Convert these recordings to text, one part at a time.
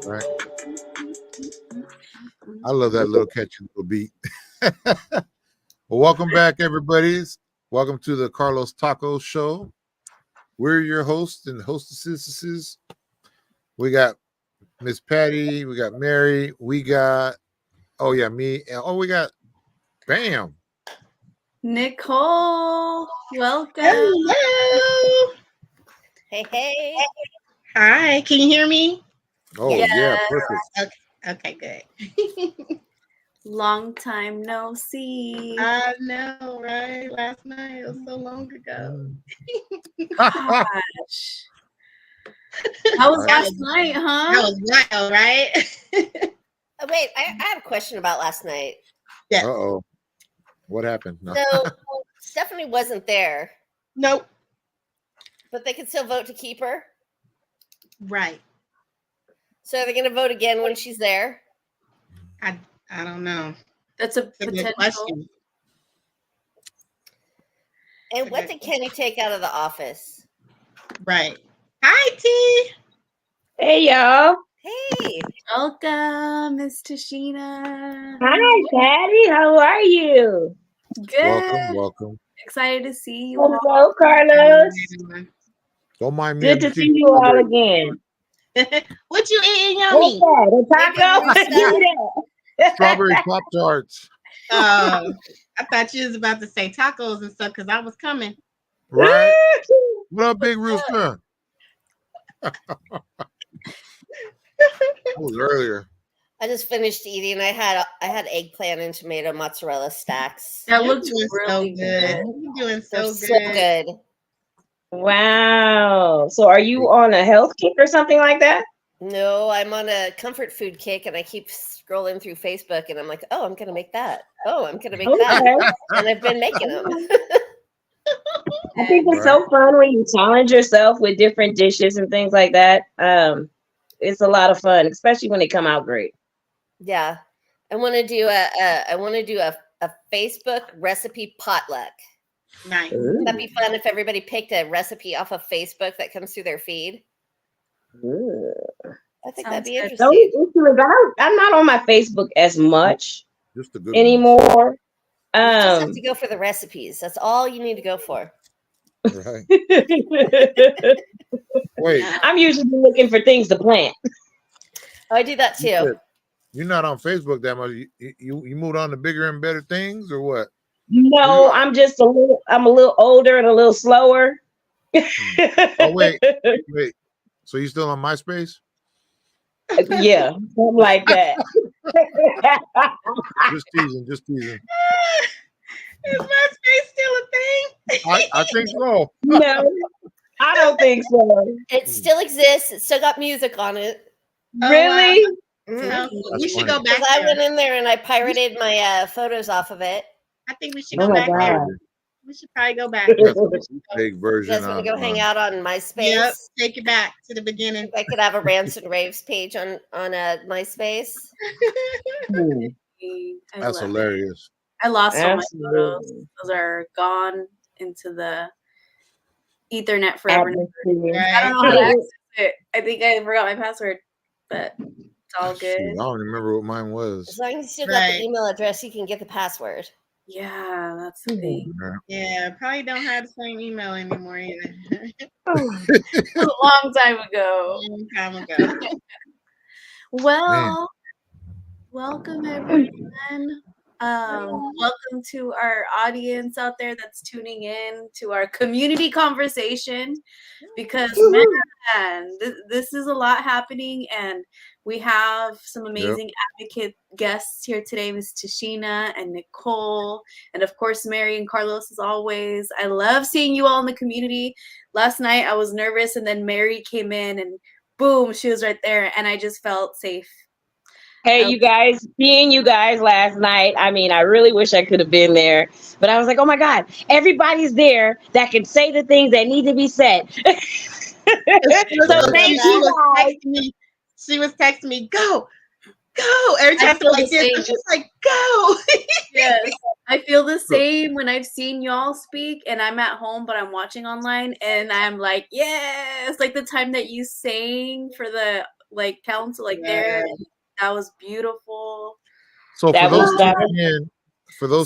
Right. I love that little catchy little beat. Well, welcome back, everybody. Welcome to the Carlos Taco Show. We're your hosts and hostesses. We got Miss Patty. We got Mary. We got, me. And we got Bam. Nicole, welcome. Hello. Hey. Hi, can you hear me? Oh, yeah, perfect. Okay, good. Long time no see. I know, right? Last night, it was so long ago. Gosh. How was last night, huh? That was wild, right? Oh, wait, I have a question about last night. Yeah. Uh-oh. What happened? No. So Stephanie wasn't there, Nope. but they could still vote to keep her. Right. So are they going to vote again when she's there? I don't know. That's a That's a good potential. question. And what did Kenny take out of the office? Right. Hi, T. Hey, y'all. Hey. Welcome, Miss Tashina. Hi, Patty. How are you? Good. Welcome. Excited to see you all. Hello, Carlos. Don't mind me. Good to see you all again. What you eating, yummy? The taco? Making Give me that. Strawberry Pop-Tarts. I thought you was about to say tacos and stuff because I was coming. Right? What up, Big Rooster? That was earlier. I just finished eating. I had eggplant and tomato mozzarella stacks. That looks You're really so good. You're doing They're so so good. good. Wow. So are you on a health kick or something like that? No, I'm on a comfort food kick, and I keep scrolling through Facebook, and I'm like, oh, I'm going to make that. Oh, I'm going to make that. Okay. And I've been making them. I think it's so fun when you challenge yourself with different dishes and things like that. It's a lot of fun, especially when they come out great. Yeah. I want to do a Facebook recipe potluck. Nice. Wouldn't that be fun if everybody picked a recipe off of Facebook that comes through their feed? Ooh. I think Sounds that'd be good. interesting. I'm not on my Facebook as much Just the good anymore. You just have to go for the recipes. That's all you need to go for. ones. Right. Wait, I'm usually looking for things to plant. Oh, I do that too. you're not on Facebook that much. You moved on to bigger and better things, or what? No, I'm a little older and a little slower. Oh, wait. So you still on MySpace? Yeah, something like that. Just teasing. Is MySpace still a thing? I think so. No, I don't think so. It still exists. It's still got music on it. Really? Mhm. We should funny. go back Because I there. went in there and I pirated my photos off of it. I think we should Oh go my back God. there. We should probably go back. That's a big You version. guys want to go hang out on MySpace? Yep. Take it back to the beginning. I could have a rants and raves page on MySpace. Hmm. I That's love it. hilarious. I lost all my photos. Absolutely. Those are gone into the Ethernet forever. Atmosphere. I don't know how to access it. I think I forgot my password, but it's all good. Shoot, I don't remember what mine As was. long as you still got Right. the email address, you can get the password. Yeah, that's the thing. Yeah, probably don't have the same email anymore either. It was a long time ago. Long time ago. Well, welcome everyone. Welcome to our audience out there that's tuning in to our community conversation, because man, this is a lot happening, and we have some amazing advocate guests here today, Miss Tashina and Nicole, and of course Mary and Carlos as always. I love seeing you all in the community. Last night I was nervous, and then Mary came in and boom, she was right there, and I just felt safe. Hey, you guys, seeing you guys last night. I mean, I really wish I could have been there, but I was like, oh my God, everybody's there that can say the things that need to be said. So thank you guys. She was texting me, go. Every time I'm like this, I'm just like, go. Yes, I feel the same when I've seen y'all speak and I'm at home, but I'm watching online, and I'm like, yes, like the time that you sang for the like council, like Yeah. there. That was beautiful. So That for those was- that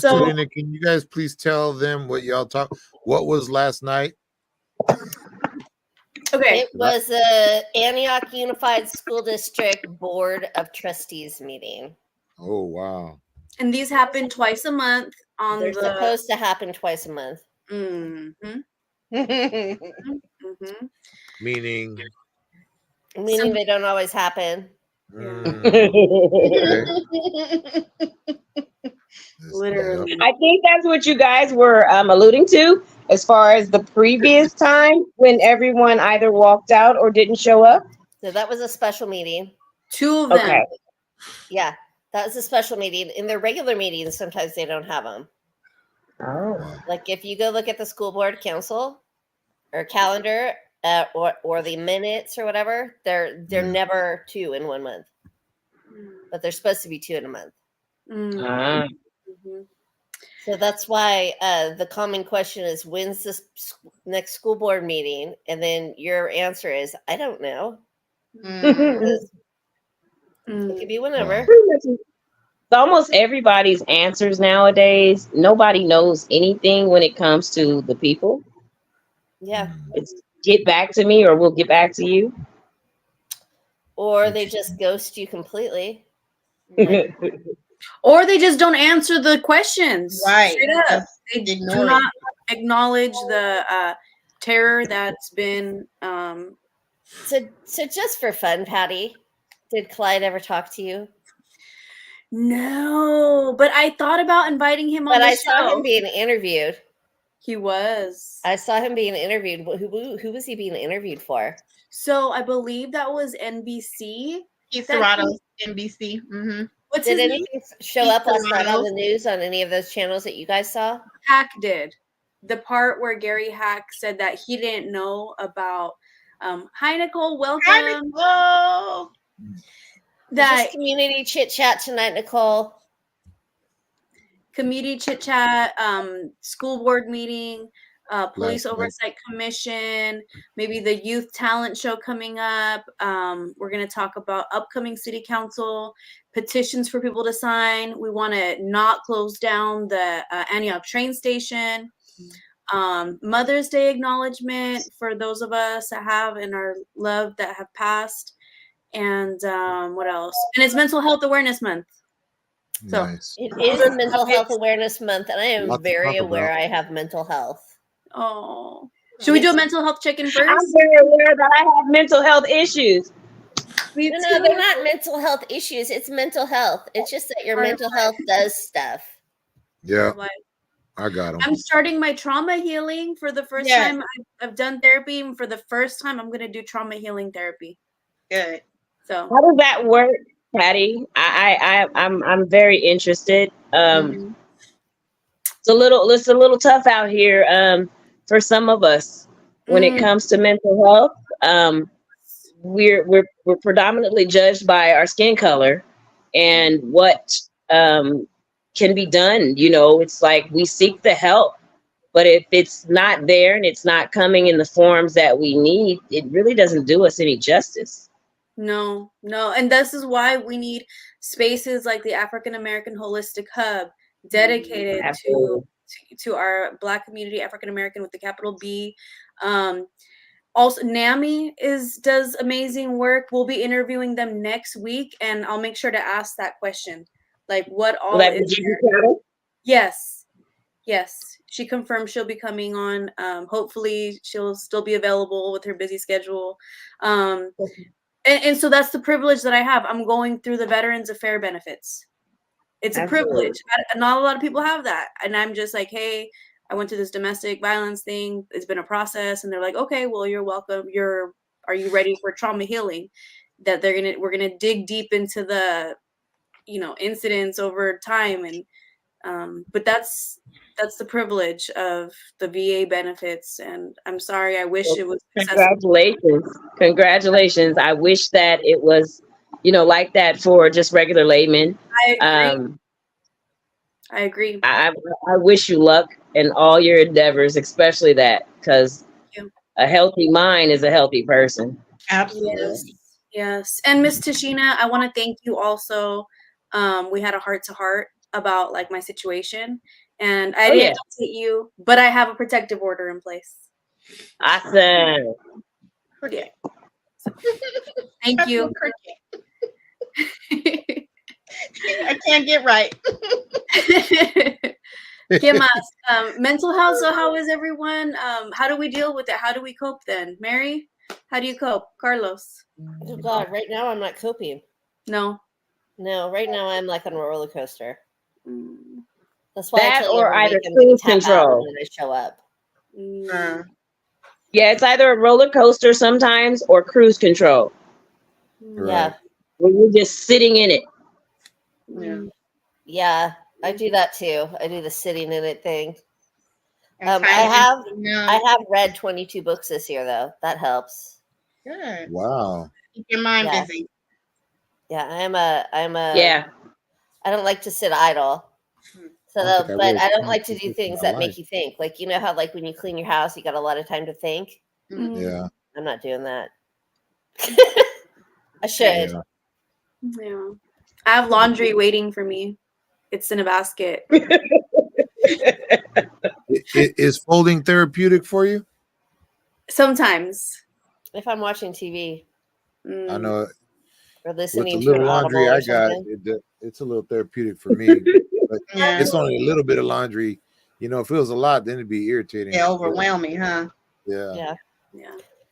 tuning in, can you guys please tell them what y'all what was last night? Okay. It was the Antioch Unified School District Board of Trustees meeting. Oh wow. And these happen twice a month on They're the supposed to happen twice a month. Meaning Meaning they don't always happen. Literally. I think that's what you guys were alluding to, as far as the previous time when everyone either walked out or didn't show up. So that was a special meeting. 2 of them. Okay. Yeah, that was a special meeting. In their regular meetings, sometimes they don't have them. Oh. Like if you go look at the school board council or calendar or the minutes or whatever, they're never 2 in 1 month, but they're supposed to be 2 in a month. So that's why the common question is, when's this next school board meeting? And then your answer is, I don't know. It could be whenever. So almost everybody's answers nowadays, nobody knows anything when it comes to the people. Yeah. It's get back to me or we'll get back to you. Or they just ghost you completely. Or they just don't answer the questions. Right. Straight up. They do Ignore not it. acknowledge the terror that's been So just for fun, Patty, did Clyde ever talk to you? No, but I thought about inviting him on But the I show. saw him being interviewed. He was. I saw him being interviewed. Who was he being interviewed for? So I believe that was NBC. Keith Serrato's NBC. What's Did his name? anything show Keith up last night on Serrano. the news on any of those channels that you guys saw? Hack did. The part where Gary Hack said that he didn't know about hi Nicole, welcome. Hi, Nicole. That Just community chit chat tonight, Nicole. community chit chat, school board meeting, police Last night. oversight commission, maybe the youth talent show coming up. We're going to talk about upcoming city council petitions for people to sign. We want to not close down the Antioch train station. Mother's Day acknowledgement for those of us that have in our love that have passed. And what else? And it's Mental Health Awareness Month. So Nice. It is Mental Health Awareness Month, and I am Lots to very talk aware about. I have mental health. oh, should we do a mental health check-in I'm first? very aware that I have mental health issues. Me No, too. they're not mental health issues. It's mental health. It's just that your Part of mental health does stuff. Yeah, Like, I got him. I'm starting my trauma healing for the first Yes. time I've done therapy, and for the first time I'm going to do trauma healing therapy. Good. So How does that work, Patty? I'm very interested. It's a little tough out here for some of us when it comes to mental health. We're predominantly judged by our skin color and what can be done. You know, it's like we seek the help, but if it's not there and it's not coming in the forms that we need, it really doesn't do us any justice. No. And this is why we need spaces like the African American Holistic Hub dedicated Absolutely. to our Black community, African American with the capital B. Also, NAMI does amazing work. We'll be interviewing them next week, and I'll make sure to ask that question, like what all Like is Virginia there? County? Yes. She confirmed she'll be coming on. Hopefully, she'll still be available with her busy schedule. And so that's the privilege that I have. I'm going through the Veterans Affair benefits. It's a privilege. Not a lot of people have that. And I'm just like, hey, I went through this domestic violence thing. It's been a process. And they're like, okay, well, you're welcome. Are you ready for trauma healing? That we're gonna dig deep into the, incidents over time. And but that's the privilege of the VA benefits. And I'm sorry, I wish it was accessible. Congratulations. I wish that it was, like that for just regular laymen. I agree. I wish you luck in all your endeavors, especially that, because a healthy mind is a healthy person. Absolutely. Yes. Yes. And Miss Tashina, I want to thank you also. We had a heart-to-heart about like my situation, and I didn't hit you, but I have a protective order in place. Awesome. Yeah. Thank you. I can't get right. ¿Qué más? Mental health. So how is everyone? How do we deal with it? How do we cope then? Mary, how do you cope? Carlos? Oh God, right now I'm not coping. No. Right now I'm like on a roller coaster. Mm. That's why I That tell you or every either week I'm going cruise to tap out control. when I show up. Yeah, it's either a roller coaster sometimes or cruise control. Right. Yeah. When you're just sitting in it. Yeah, I do that too. I do the sitting in it thing. And I have read 22 books this year though. That helps. Good. Wow. Keep your mind busy. Yeah, I'm a Yeah. I don't like to sit idle. So I don't think I but read I don't 22 like to do books in things my that make life. you think. Like you know how like when you clean your house you got a lot of time to think? Yeah. I'm not doing that. I should. Yeah. I have laundry waiting for me. It's in a basket. Is folding therapeutic for you? Sometimes. If I'm watching TV. I know. Or With the listening to an little audible laundry or I got, something. it's a little therapeutic for me. But it's only a little bit of laundry. You know, if it was a lot, then it'd be irritating. Yeah, overwhelming, huh? Yeah.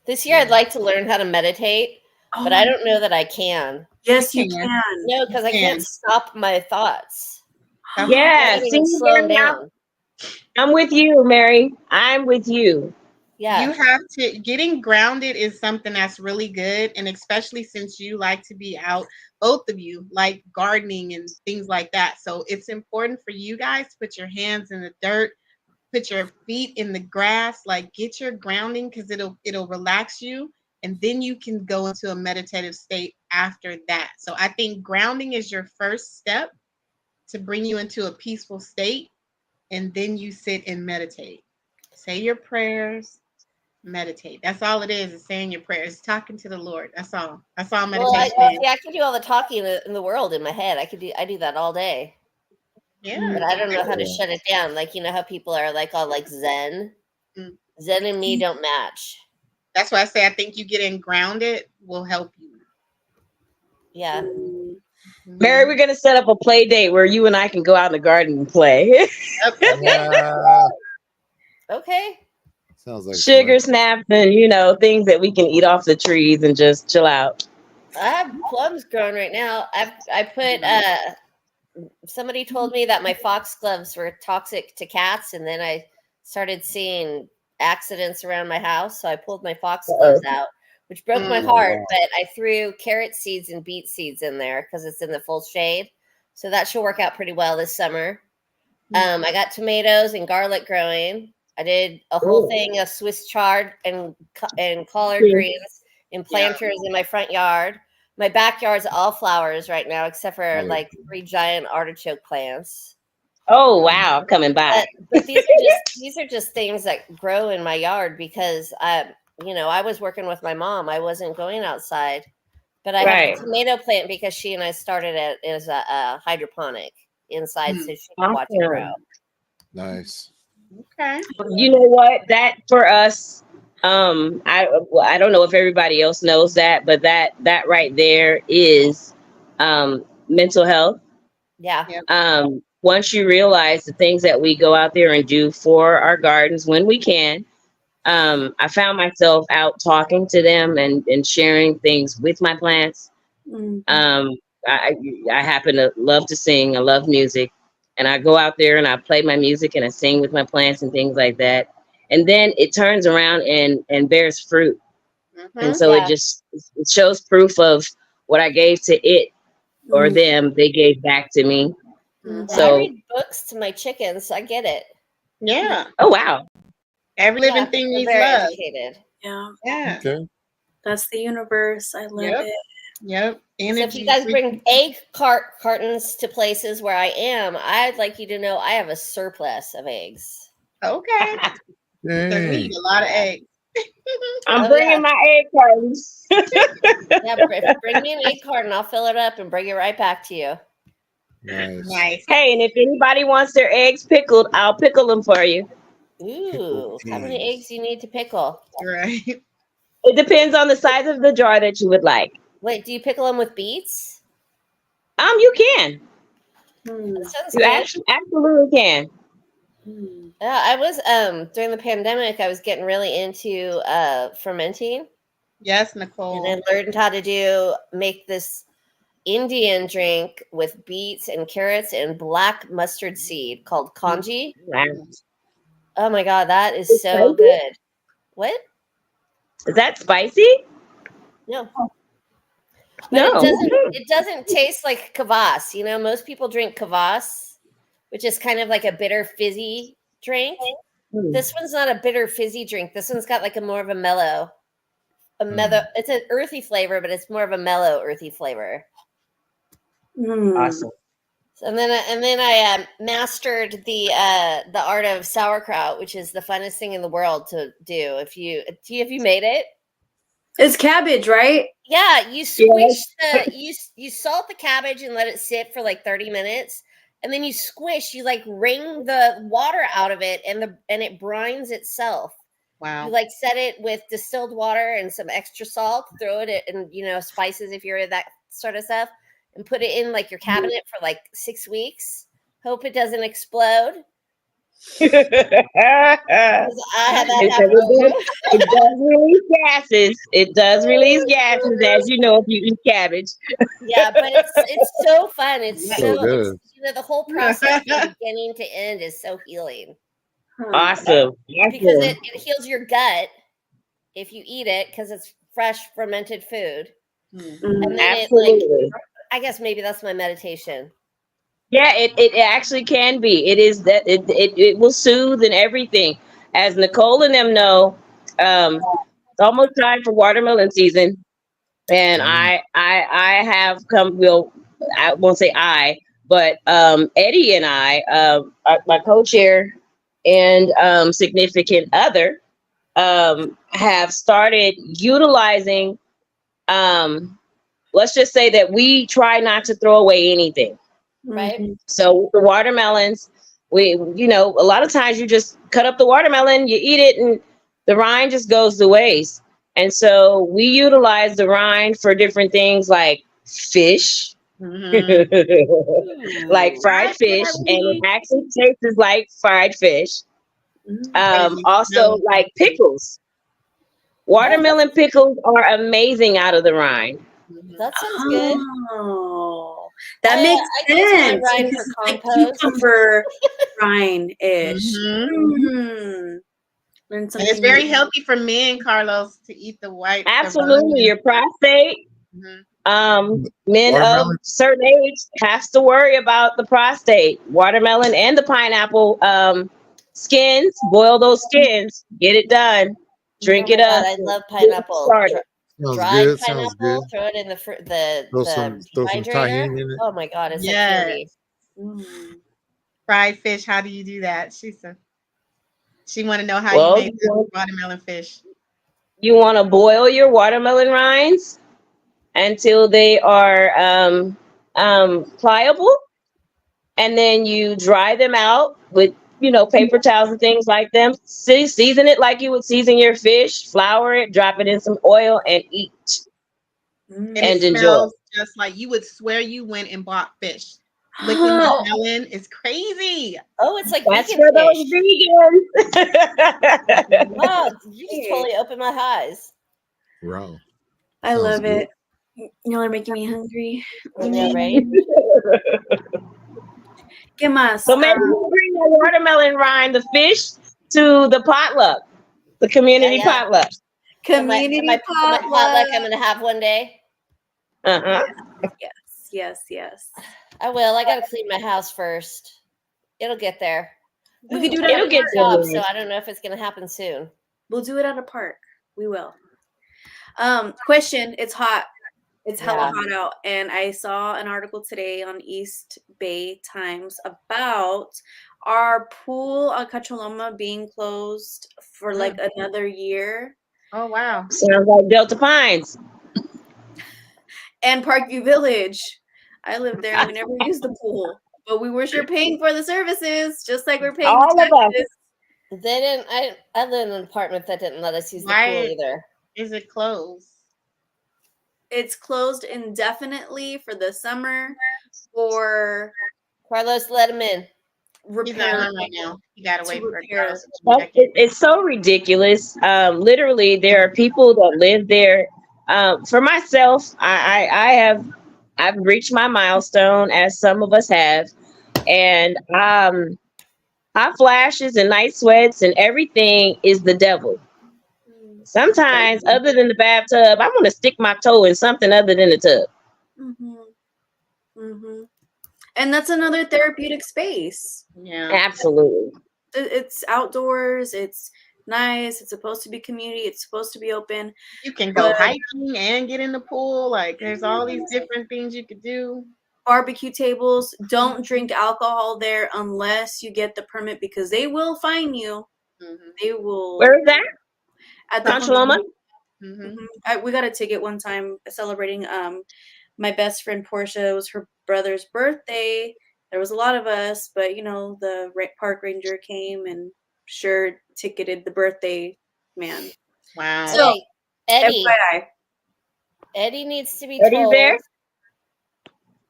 This year I'd like to learn how to meditate, but I don't know that I can. Yes, you can. No, because I can't stop my thoughts. Yeah, I can't see, even slow them Mary, down. I'm with you, Mary. I'm with you. Yeah. You have to getting grounded is something that's really good. And especially since you like to be out, both of you like gardening and things like that. So it's important for you guys to put your hands in the dirt, put your feet in the grass, like get your grounding because it'll relax you. And then you can go into a meditative state after that. So I think grounding is your first step to bring you into a peaceful state. And then you sit and meditate. Say your prayers. Meditate. That's all it is saying your prayers, talking to the Lord. That's all. That's all meditation is. I can do all the talking in the world in my head. I do that all day. Yeah. But I don't know how to shut it down. Like you know how people are like all like Zen. Zen and me don't match. That's why I say I think you getting grounded will help you. Yeah. Mary, we're gonna set up a play date where you and I can go out in the garden and play. Okay. Sounds like sugar snaps and things that we can eat off the trees and just chill out. I have plums growing right now. I put somebody told me that my foxgloves were toxic to cats, and then I started seeing accidents around my house, so I pulled my foxgloves out, which broke my heart. But I threw carrot seeds and beet seeds in there because it's in the full shade, so that should work out pretty well this summer. I got tomatoes and garlic growing. I did a whole thing of Swiss chard and collard greens in planters in my front yard. My backyard's all flowers right now, except for like 3 giant artichoke plants. Oh wow, I'm coming by. But these are just things that grow in my yard because I was working with my mom. I wasn't going outside, but I have a tomato plant because she and I started it as a hydroponic inside, so she can watch it grow. Nice. Okay. You know what? That for us, I don't know if everybody else knows that, but that right there is mental health. Yeah. Once you realize the things that we go out there and do for our gardens when we can, I found myself out talking to them and sharing things with my plants. I happen to love to sing. I love music. And I go out there and I play my music and I sing with my plants and things like that. And then it turns around and bears fruit. And so it shows proof of what I gave to it or them, they gave back to me. So I read books to my chickens, so I get it. Yeah. Oh wow. Every living thing needs love. Educated. Yeah. Okay. That's the universe. I love it. Yep. So if you guys bring egg cartons to places where I am, I'd like you to know I have a surplus of eggs. Okay. So we need a lot of eggs. I'm Oh, bringing yeah. my egg cartons. Yeah, bring me an egg carton. I'll fill it up and bring it right back to you. Nice. Nice. Hey, and if anybody wants their eggs pickled, I'll pickle them for you. Ooh, how many peas. eggs do you need to pickle? Right. It depends on the size of the jar that you would like. Wait, do you pickle them with beets? You can. That sounds You good. absolutely can. Yeah, I was during the pandemic. I was getting really into fermenting, Yes, and Nicole. I learned how to make this Indian drink with beets and carrots and black mustard seed called congee. Wow. Oh my god, that is It's so spicy? good. What? Is that spicy? No. But No. it doesn't taste like kvass. You know, most people drink kvass, which is kind of like a bitter fizzy drink. Mm. This one's not a bitter fizzy drink. This one's got like a more of a mellow, it's an earthy flavor, but it's more of a mellow earthy flavor. Awesome. And then I mastered the art of sauerkraut, which is the funnest thing in the world to do. Have you made it? It's cabbage, right? Yeah, you squish you salt the cabbage and let it sit for like 30 minutes, and then you like wring the water out of it, and it brines itself. Wow. You like set it with distilled water and some extra salt, throw it in, spices if you're into that sort of stuff, and put it in like your cabinet for like 6 weeks. Hope it doesn't explode. It 'Cause I had that happen too. does release gases. It does release gases, as you know, if you eat cabbage. Yeah, but it's so fun. It's So so good. the whole process from beginning to end is so healing Awesome. because it heals your gut if you eat it because it's fresh fermented food, and then Absolutely. I guess maybe that's my meditation. Yeah, it actually can be. It is that it will soothe and everything. As Nicole and them know, it's almost time for watermelon season. And I have come, well, I won't say but Eddie and I, my co-chair and significant other, have started utilizing, let's just say that we try not to throw away anything. Right? So with the watermelons, a lot of times you just cut up the watermelon, you eat it, and the rind just goes to waste. And so we utilize the rind for different things like fish, like fried fish, and it actually tastes like fried fish. Also, like pickles. Watermelon pickles are amazing out of the rind. That sounds good. Oh, that makes I use my sense. rind Because for it's like compost. cucumber rind-ish. And Learn it's something very new. healthy for men, Carlos, to eat the white. Absolutely, your prostate. Men Watermelon? of certain age has to worry about the prostate. Watermelon and the pineapple skins. Boil those skins. Get it done. Drink Oh it my up. God, I love Get it pineapple. started. Sounds Dried good. Sounds pineapple, good. throw it in the Throw some refrigerator. tahini in it. Oh my God, it's like Yes. candy. Fried fish. How do you do that? She want to know how you Well, make the watermelon fish. you want to boil your watermelon rinds until they are pliable, and then you dry them out with paper towels and things like them. Season it like you would season your fish. Flour it, drop it in some oil, and eat. And And it enjoy. smells just like you would swear you went and bought fish. Licking the melon is crazy. Oh, it's like That's vegan for those fish. vegans. Wow, you just totally opened my eyes. Wow. I Sounds love good. it. Y'all are making me hungry. Yeah, right? ¿Qué más? So maybe we'll bring the watermelon rind, the fish, to the potluck, the community potluck. Community my potluck. potluck I'm gonna have one day. Uh-huh. Yes. I will. I gotta clean my house first. It'll get there. We could do it It'll at a get park. job, so I don't know if it's gonna happen soon. We'll do it at a park. We will. Question. It's hot. It's hella hot out. And I saw an article today on East Bay Times about our pool on Cacholoma being closed for like another year. Oh wow. Sounds like Delta Pines. And Parkview Village. I lived there and we never used the pool, but we were sure paying for the services, just like we're paying All the of us. taxes. They didn't. I live in an apartment that didn't let us use the Why- pool either. Is it closed? It's closed indefinitely for the summer for Carlos, let him in. He's not repair. on right now. You gotta To wait for repair. Carlos to Well, check in. it's so ridiculous. Literally, there are people that live there. For myself, I've reached my milestone, as some of us have, and hot flashes and night sweats and everything is the devil. Sometimes, other than the bathtub, I want to stick my toe in something other than the tub. And that's another therapeutic space. Yeah. Absolutely. It's outdoors. It's nice. It's supposed to be community. It's supposed to be open. You can go But- hiking and get in the pool. Like there's all these different things you could do. Barbecue tables. Don't drink alcohol there unless you get the permit because they will fine you. Mm-hmm. They will. Where is that? At the Conchaloma? Mm-hmm. We got a ticket one time celebrating my best friend Portia. It was her brother's birthday. There was a lot of us, but you know the park ranger came and sure ticketed the birthday man. Wow. So, Hey, Eddie. FYI. Eddie needs to be Eddie's told. there?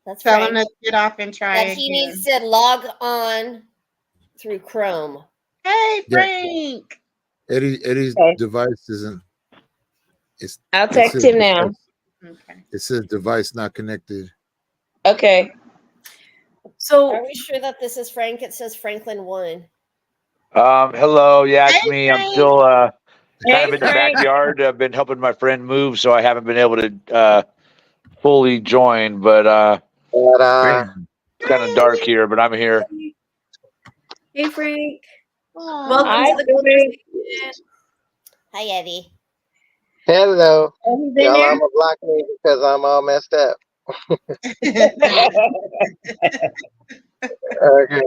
That's Tell right. him to get off and try That again. he needs to log on through Chrome. Hey Yeah. Frank. Eddie's Okay. device isn't. I'll it text says him now. Okay. It says device not connected. Okay. So Are we sure that this is Frank? It says Franklin 1. Hello. Yeah, it's Hey, me. I'm Frank. still kind Hey, of in the Frank. backyard. I've been helping my friend move, so I haven't been able to fully join. But it's kind of dark here, but I'm here. hey Frank. Aw. Welcome Hi, to the Frank. conversation. Hi, Eddie. Hello. Eddie's in Y'all, there? I'm gonna block me because I'm all messed up. Okay.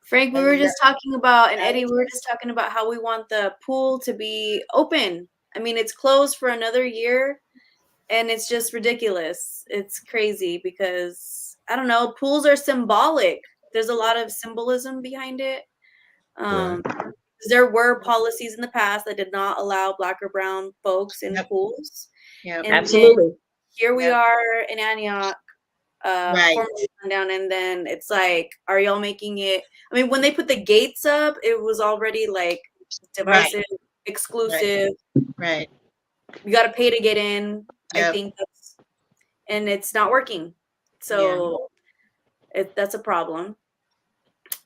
Frank, we were just talking about, and Eddie, we were just talking about how we want the pool to be open. I mean, it's closed for another year, and it's just ridiculous. It's crazy because, I don't know, pools are symbolic. There's a lot of symbolism behind it. There were policies in the past that did not allow Black or brown folks in Yep. pools. Yep. And Absolutely. then here we Yep. are in Antioch, Right. formally down, and then it's like, are y'all making it? I mean, when they put the gates up, it was already like divisive, exclusive. Right. You got to pay to get in. I Yep. think and it's not working. So that's a problem.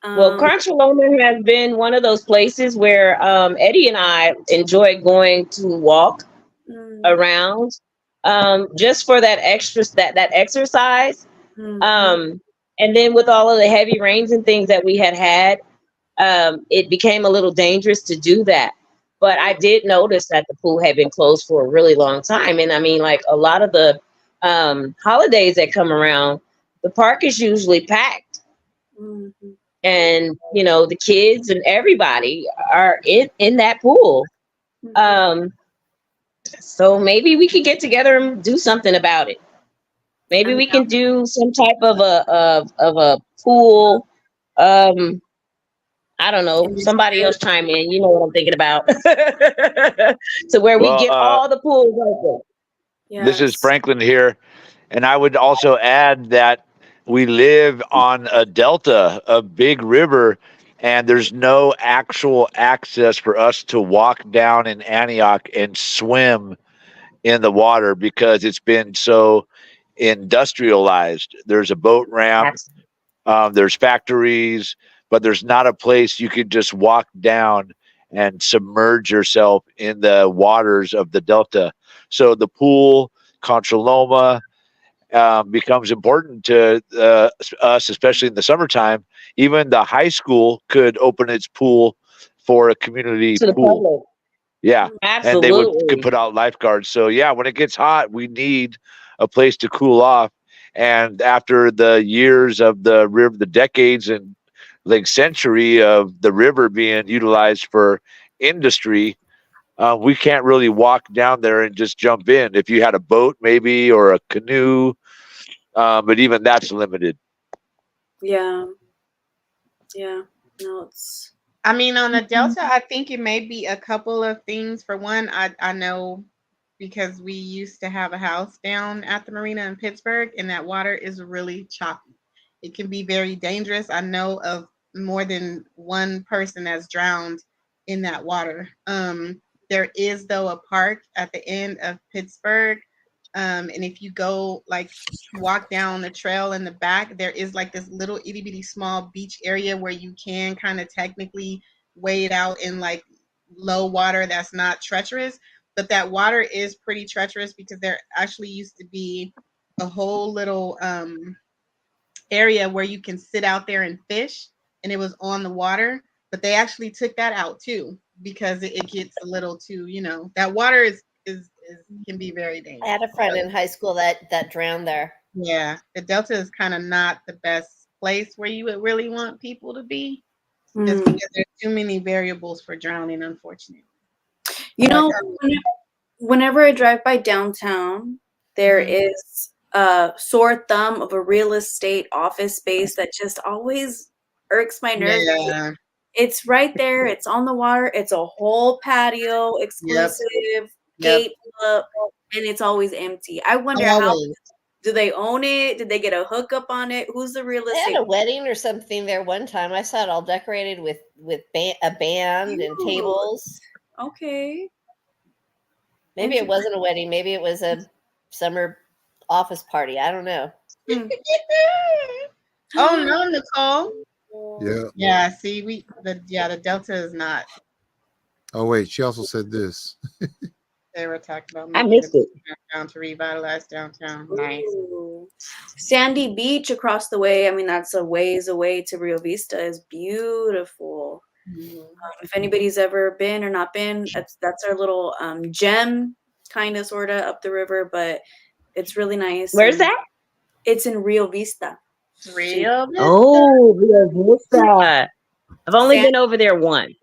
Well, Conchaloma has been one of those places where Eddie and I enjoy going to walk around just for that extra that exercise. And then with all of the heavy rains and things that we had, it became a little dangerous to do that. But I did notice that the pool had been closed for a really long time. And I mean, like a lot of the holidays that come around, the park is usually packed. And, you know, the kids and everybody are in that pool. So maybe we could get together and do something about it. Maybe we can do some type of a pool. I don't know. Somebody else chime in. You know what I'm thinking about. To where we Well, get all the pools open. This is Franklin here, and I would also add that we live on a delta, a big river, and there's no actual access for us to walk down in Antioch and swim in the water because it's been so industrialized. There's a boat ramp, there's factories, but there's not a place you could just walk down and submerge yourself in the waters of the delta. So the pool, Conchaloma, becomes important to us, especially in the summertime. Even the high school could open its pool for a community To the pool. public. Yeah, and they Absolutely. could put out lifeguards. So yeah, when it gets hot, we need a place to cool off. And after the years of the river, the decades and like century of the river being utilized for industry, we can't really walk down there and just jump in. If you had a boat, maybe, or a canoe, but even that's limited. Yeah. Yeah. No, it's. I mean, on the Delta, I think it may be a couple of things. For one, I know because we used to have a house down at the marina in Pittsburgh, and that water is really choppy. It can be very dangerous. I know of more than one person that's drowned in that water. There is, though, a park at the end of Pittsburgh. And if you go like walk down the trail in the back, there is like this little itty bitty small beach area where you can kind of technically wade out in like low water that's not treacherous. But that water is pretty treacherous because there actually used to be a whole little area where you can sit out there and fish, and it was on the water. But they actually took that out too because it gets a little too, that water is can be very dangerous. I had a friend in high school that drowned there. Yeah, the Delta is kind of not the best place where you would really want people to be, just because there's too many variables for drowning, unfortunately. You know, whenever I drive by downtown, there is a sore thumb of a real estate office space that just always irks my nerves. Yeah. It's right there. It's on the water. It's a whole patio, exclusive, gate up, and it's always empty. I wonder how do they own it? Did they get a hookup on it? Who's the real They estate? had a wedding or something there one time. I saw it all decorated with a band and tables. Okay. Maybe it wasn't a wedding. Maybe it was a summer office party. I don't know. Oh no, Nicole. Yeah. Yeah. See, the Delta is not. Oh wait, she also said this. They were talking about. I missed it. Downtown to revitalize downtown. Nice. Ooh. Sandy Beach across the way. I mean, that's a ways away to Rio Vista. Is beautiful. If anybody's ever been or not been, that's our little gem, kind of, sort of up the river, but it's really nice. Where's that? It's in Rio Vista. Rio Vista. Oh, Rio Vista. I've only been over there once.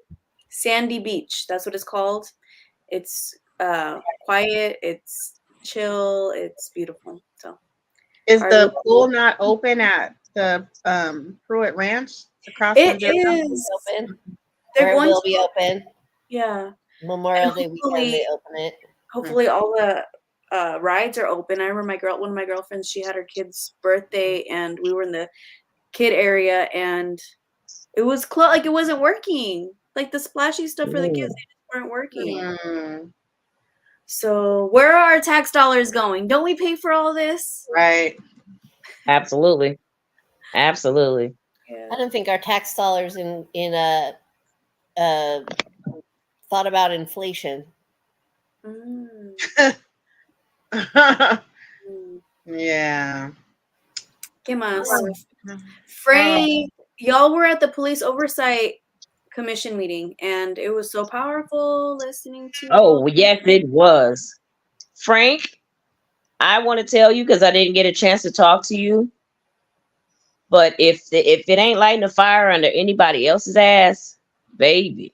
Sandy Beach. That's what it's called. It's quiet. It's chill. It's beautiful. So, is the pool not open at the Pruitt Ranch across it from is open. They're going to be open. Yeah. Memorial Day weekend they open it. Hopefully all the rides are open. I remember one of my girlfriends, she had her kid's birthday and we were in the kid area and it was close, like it wasn't working. Like the splashy stuff for the kids, they just weren't working. So where are our tax dollars going? Don't we pay for all this? Right. Absolutely. Absolutely. Yeah. I don't think our tax dollars thought about inflation. Yeah. ¿Qué más? Frank, y'all were at the police oversight commission meeting and it was so powerful listening to. Oh, yes, it was. Frank, I want to tell you because I didn't get a chance to talk to you. But if it ain't lighting a fire under anybody else's ass, baby,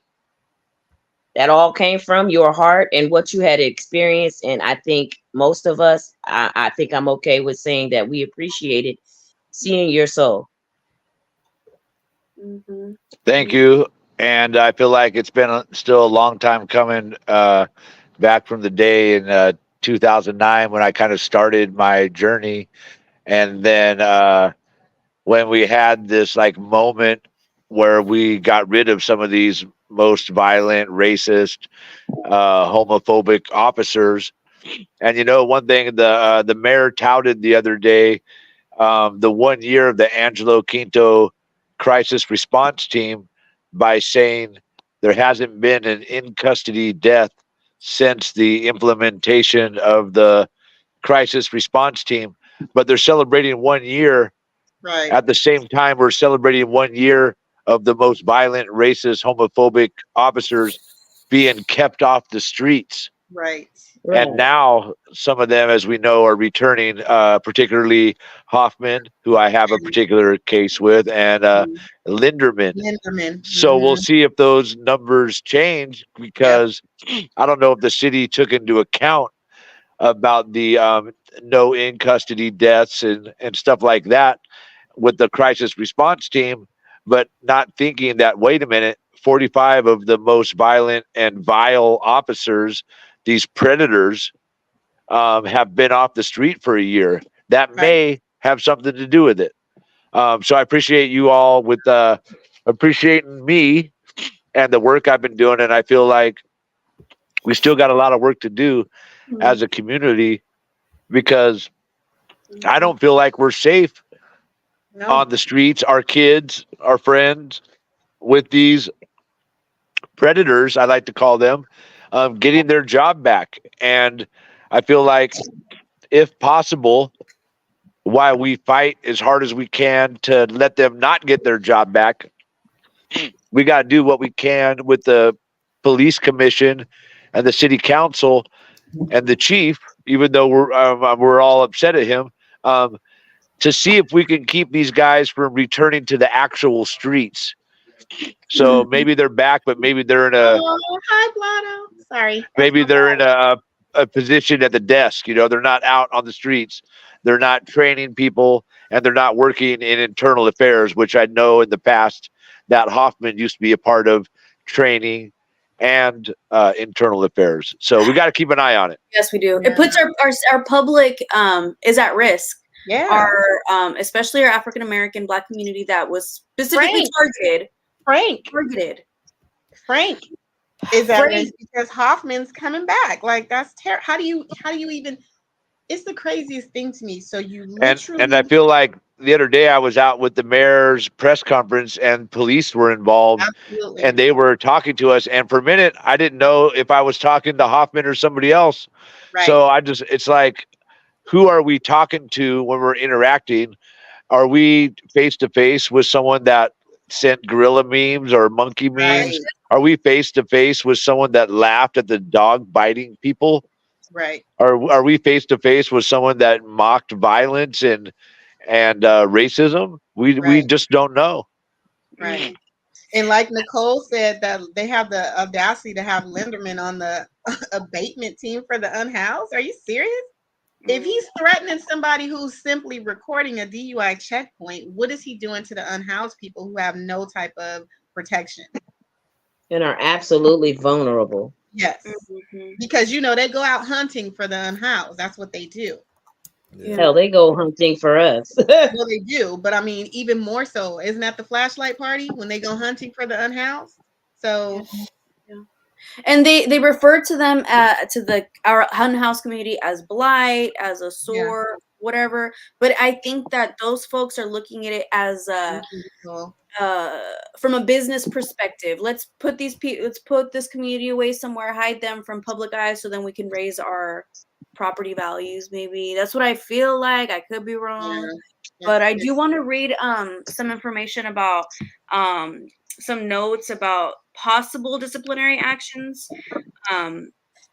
that all came from your heart and what you had experienced. And I think most of us, I think I'm okay with saying that we appreciated seeing your soul. Thank you. And I feel like it's been still a long time coming, back from the day in 2009 when I kind of started my journey. And then when we had this like moment where we got rid of some of these most violent, racist, homophobic officers. And one thing the mayor touted the other day, the 1 year of the Angelo Quinto crisis response team by saying there hasn't been an in custody death since the implementation of the crisis response team, but they're celebrating 1 year. Right. At the same time, we're celebrating 1 year of the most violent, racist, homophobic officers being kept off the streets. Right. Right. And now some of them, as we know, are returning, particularly Hoffman, who I have a particular case with, and Linderman. Linderman. So we'll see if those numbers change, because I don't know if the city took into account about the no in custody deaths and stuff like that with the crisis response team, but not thinking that, wait a minute, 45 of the most violent and vile officers, these predators, have been off the street for a year. That may have something to do with it. So I appreciate you all with appreciating me and the work I've been doing. And I feel like we still got a lot of work to do as a community, because I don't feel like we're safe on the streets, our kids, our friends, with these predators, I like to call them, getting their job back. And I feel like, if possible, while we fight as hard as we can to let them not get their job back, we got to do what we can with the police commission and the city council and the chief, even though we're all upset at him, to see if we can keep these guys from returning to the actual streets. So maybe they're back, but maybe they're in a hi, Blotto. Sorry. maybe they're in a position at the desk. You know, they're not out on the streets. They're not training people, and they're not working in internal affairs, which I know in the past that Hoffman used to be a part of training and internal affairs. So we got to keep an eye on it. Yes, we do. It puts our public is at risk. Yeah. Our especially our African American Black community that was specifically targeted. Frank is at risk because Hoffman's coming back. Like, that's terrible. How do you even? It's the craziest thing to me. So you literally and I feel like the other day I was out with the mayor's press conference and police were involved. Absolutely. And they were talking to us. And for a minute, I didn't know if I was talking to Hoffman or somebody else. Right. So it's like, who are we talking to when we're interacting? Are we face to face with someone that sent gorilla memes or monkey memes? Right. Are we face to face with someone that laughed at the dog biting people? Right. Are we face to face with someone that mocked violence and racism? We just don't know. Right. And like Nicole said, that they have the audacity to have Linderman on the abatement team for the unhoused. Are you serious? If he's threatening somebody who's simply recording a DUI checkpoint, what is he doing to the unhoused people who have no type of protection? And are absolutely vulnerable. Yes. Because, they go out hunting for the unhoused. That's what they do. Yeah. Hell, they go hunting for us. Well, they do. But I mean, even more so. Isn't that the flashlight party when they go hunting for the unhoused? So... And they refer to them to our unhoused community as blight, as a sore, whatever. But I think that those folks are looking at it as from a business perspective. Let's put this community away somewhere, hide them from public eye, so then we can raise our property values. Maybe that's what I feel like. I could be wrong, but I do want to read some information about some notes about possible disciplinary actions.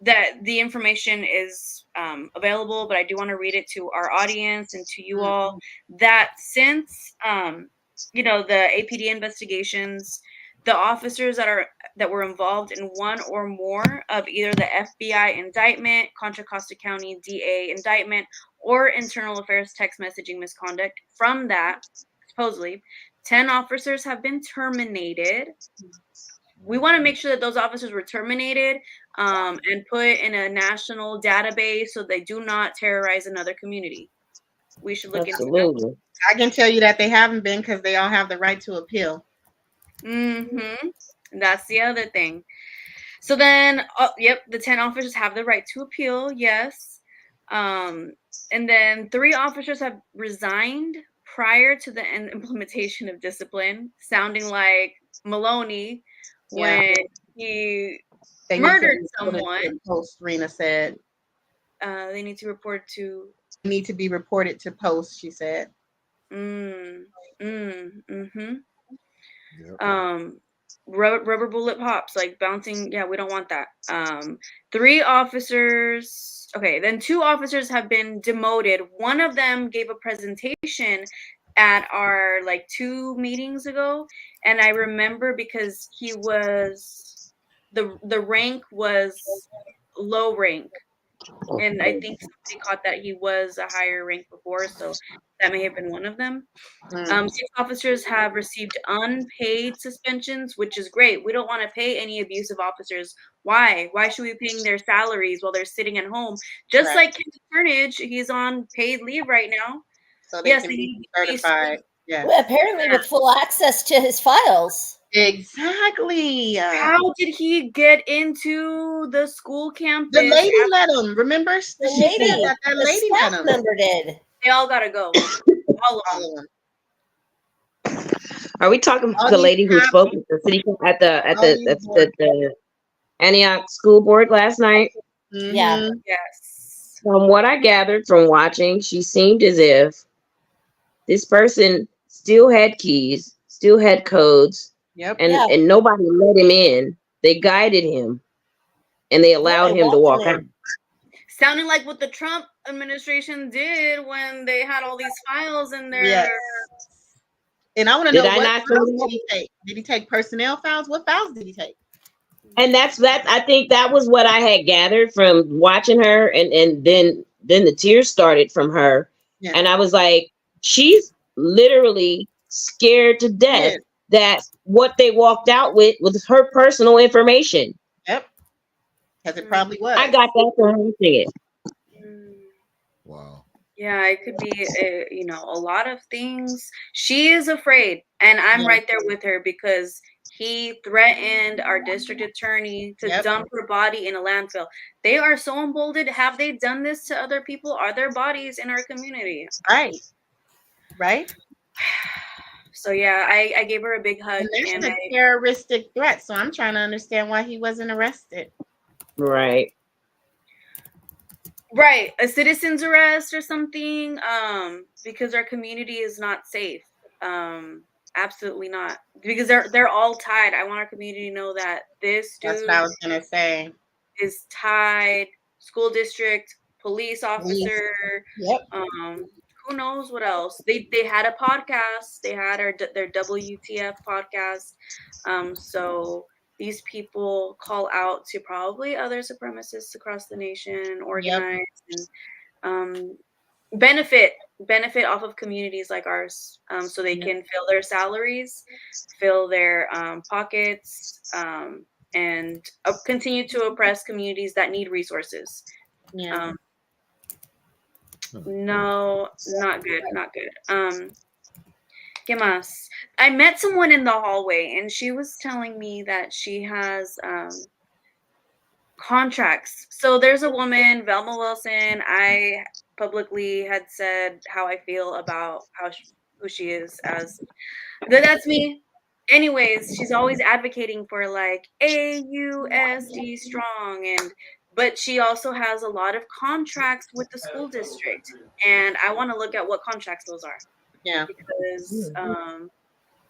That the information is available, but I do want to read it to our audience and to you all. That since the APD investigations, the officers that were involved in one or more of either the FBI indictment, Contra Costa County DA indictment, or internal affairs text messaging misconduct, from that, supposedly 10 officers have been terminated. We want to make sure that those officers were terminated and put in a national database so they do not terrorize another community. We should look into that. I can tell you that they haven't been, because they all have the right to appeal. That's the other thing. So then, the 10 officers have the right to appeal, yes. And then 3 officers have resigned prior to the implementation of discipline, sounding like Maloney when he murdered someone. Post, Rena said. They need to report to... Need to be reported to post, she said. rubber bullet pops, like bouncing. Yeah, we don't want that. 3 officers. Okay, then 2 officers have been demoted. One of them gave a presentation at our like 2 meetings ago, and I remember because he was the rank was low rank, and I think somebody caught that he was a higher rank before, so that may have been one of them. 6 officers have received unpaid suspensions, which is great. We don't want to pay any abusive officers. Why? Why should we be paying their salaries while they're sitting at home? Just like Kenneth Turnage, he's on paid leave right now. So they can be certified. Yeah. Well, apparently with full access to his files. Exactly. How did he get into the school campus? The lady let him. Remember? The lady, that lady let him. member did. They all gotta go. All of them. Are we talking about the lady who spoke at the city at the Antioch school board last night? Yeah. Yes. From what I gathered from watching, she seemed as if this person still had keys, still had codes, and nobody let him in. They guided him, and they allowed him to walk out. Sounding like what the Trump administration did when they had all these files in their. Yes. And I want to know what files did he take? Did he take personnel files? What files did he take? And that's I think that was what I had gathered from watching her, and then the tears started from her, and I was like, she's literally scared to death that what they walked out with was her personal information. Yep, because it probably was. I got that from her saying it. Wow. Yeah, it could be, a lot of things. She is afraid, and I'm right there with her because he threatened our district attorney to dump her body in a landfill. They are so emboldened. Have they done this to other people? Are there bodies in our community? Right. So yeah, I gave her a big hug. And there's a terroristic threat, so I'm trying to understand why he wasn't arrested. Right, a citizen's arrest or something, because our community is not safe. Absolutely not, because they're all tied. I want our community to know that this dude, that's what I was gonna say, is tied. School district, police officer, who knows what else. They had a podcast. They had their WTF podcast. So these people call out to probably other supremacists across the nation, organize and benefit off of communities like ours, so they can fill their salaries, fill their pockets, and continue to oppress communities that need resources. No, not good. ¿Qué más? I met someone in the hallway, and she was telling me that she has contracts. So there's a woman, Velma Wilson. I publicly had said how I feel about who she is as. That's me. Anyways, she's always advocating for like AUSD strong, but she also has a lot of contracts with the school district, and I want to look at what contracts those are. Yeah, because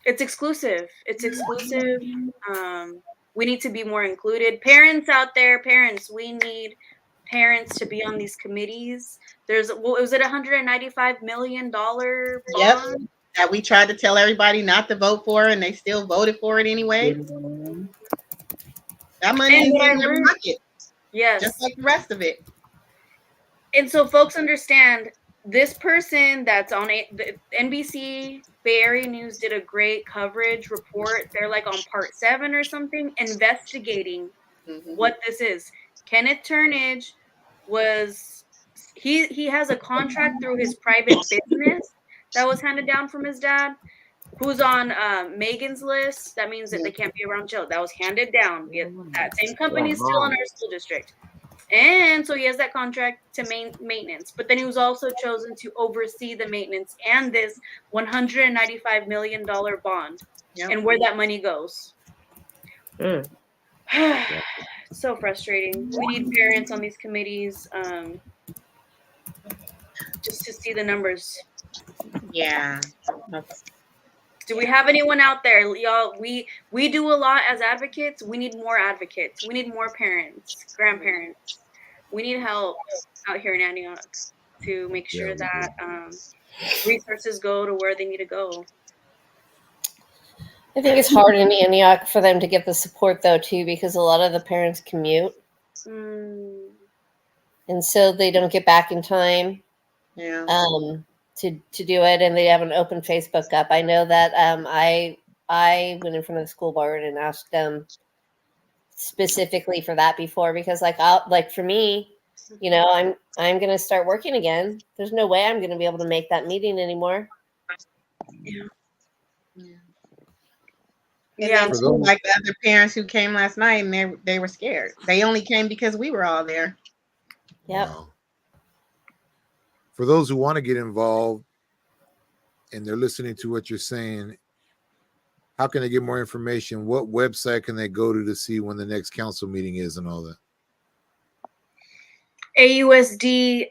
it's exclusive. We need to be more included. Parents out there, we need parents to be on these committees. Was it $195 million bond? That we tried to tell everybody not to vote for, and they still voted for it anyway. That money is in their pocket. Yes, just like the rest of it. And so folks understand, this person that's on the NBC Bay Area News did a great coverage report. They're like on part 7 or something, investigating what this is. Kenneth Turnage he has a contract through his private business that was handed down from his dad, who's on Megan's list. That means that they can't be around children. That was handed down. That same company is still in our school district. And so he has that contract to maintenance, but then he was also chosen to oversee the maintenance and this $195 million bond and where that money goes. So frustrating. We need parents on these committees, just to see the numbers. Yeah. Do we have anyone out there, y'all? We do a lot as advocates. We need more advocates. We need more parents, grandparents. We need help out here in Antioch to make sure that resources go to where they need to go. I think it's hard in Antioch for them to get the support though too, because a lot of the parents commute, and so they don't get back in time. Yeah. To do it, and they have an open Facebook up. I know that I went in front of the school board and asked them specifically for that before, because like for me, you know, I'm gonna start working again. There's no way I'm gonna be able to make that meeting anymore. Yeah. And then too, like the other parents who came last night, and they were scared. They only came because we were all there. Yep. Wow. For those who want to get involved and they're listening to what you're saying, how can they get more information? What website can they go to see when the next council meeting is and all that? AUSD,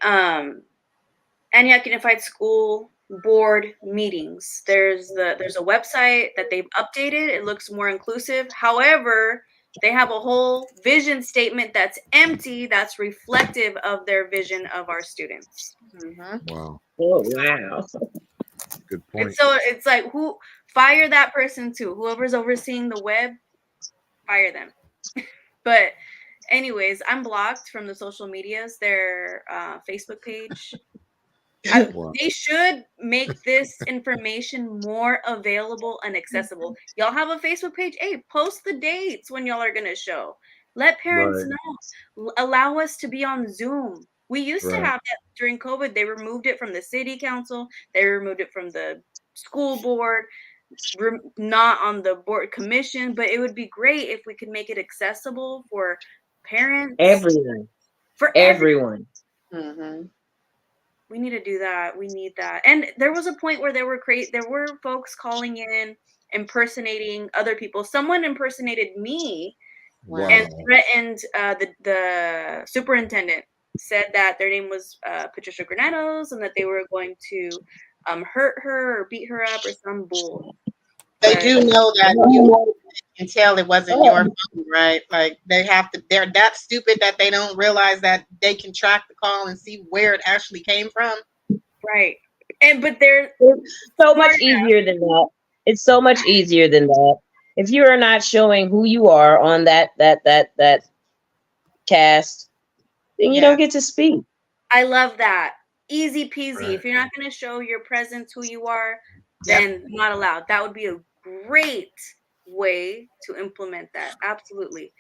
Antioch Unified School Board meetings. There's a website that they've updated. It looks more inclusive. However, they have a whole vision statement that's empty, that's reflective of their vision of our students. Wow. Oh, wow. Good point. And so it's like, who fire that person too? Whoever's overseeing the web, fire them. But anyways, I'm blocked from the social medias, their Facebook page. They should make this information more available and accessible. Y'all have a Facebook page. Hey, post the dates when y'all are going to show. Let parents know. Allow us to be on Zoom. We used to have that during COVID. They removed it from the city council. They removed it from the school board. We're not on the board commission, but it would be great if we could make it accessible for parents. Everyone. For everyone. We need to do that. We need that. And there was a point where there were folks calling in, impersonating other people. Someone impersonated me and threatened the superintendent, said that their name was Patricia Granados and that they were going to hurt her or beat her up or some bull. They do know that you can tell it wasn't your phone, right? Like they're that stupid that they don't realize that they can track the call and see where it actually came from. Right. But it's so much easier than that. It's so much easier than that. If you are not showing who you are on that cast, then you don't get to speak. I love that. Easy peasy. If you're not going to show your presence, who you are, then not allowed. That would be a great way to implement that. Absolutely.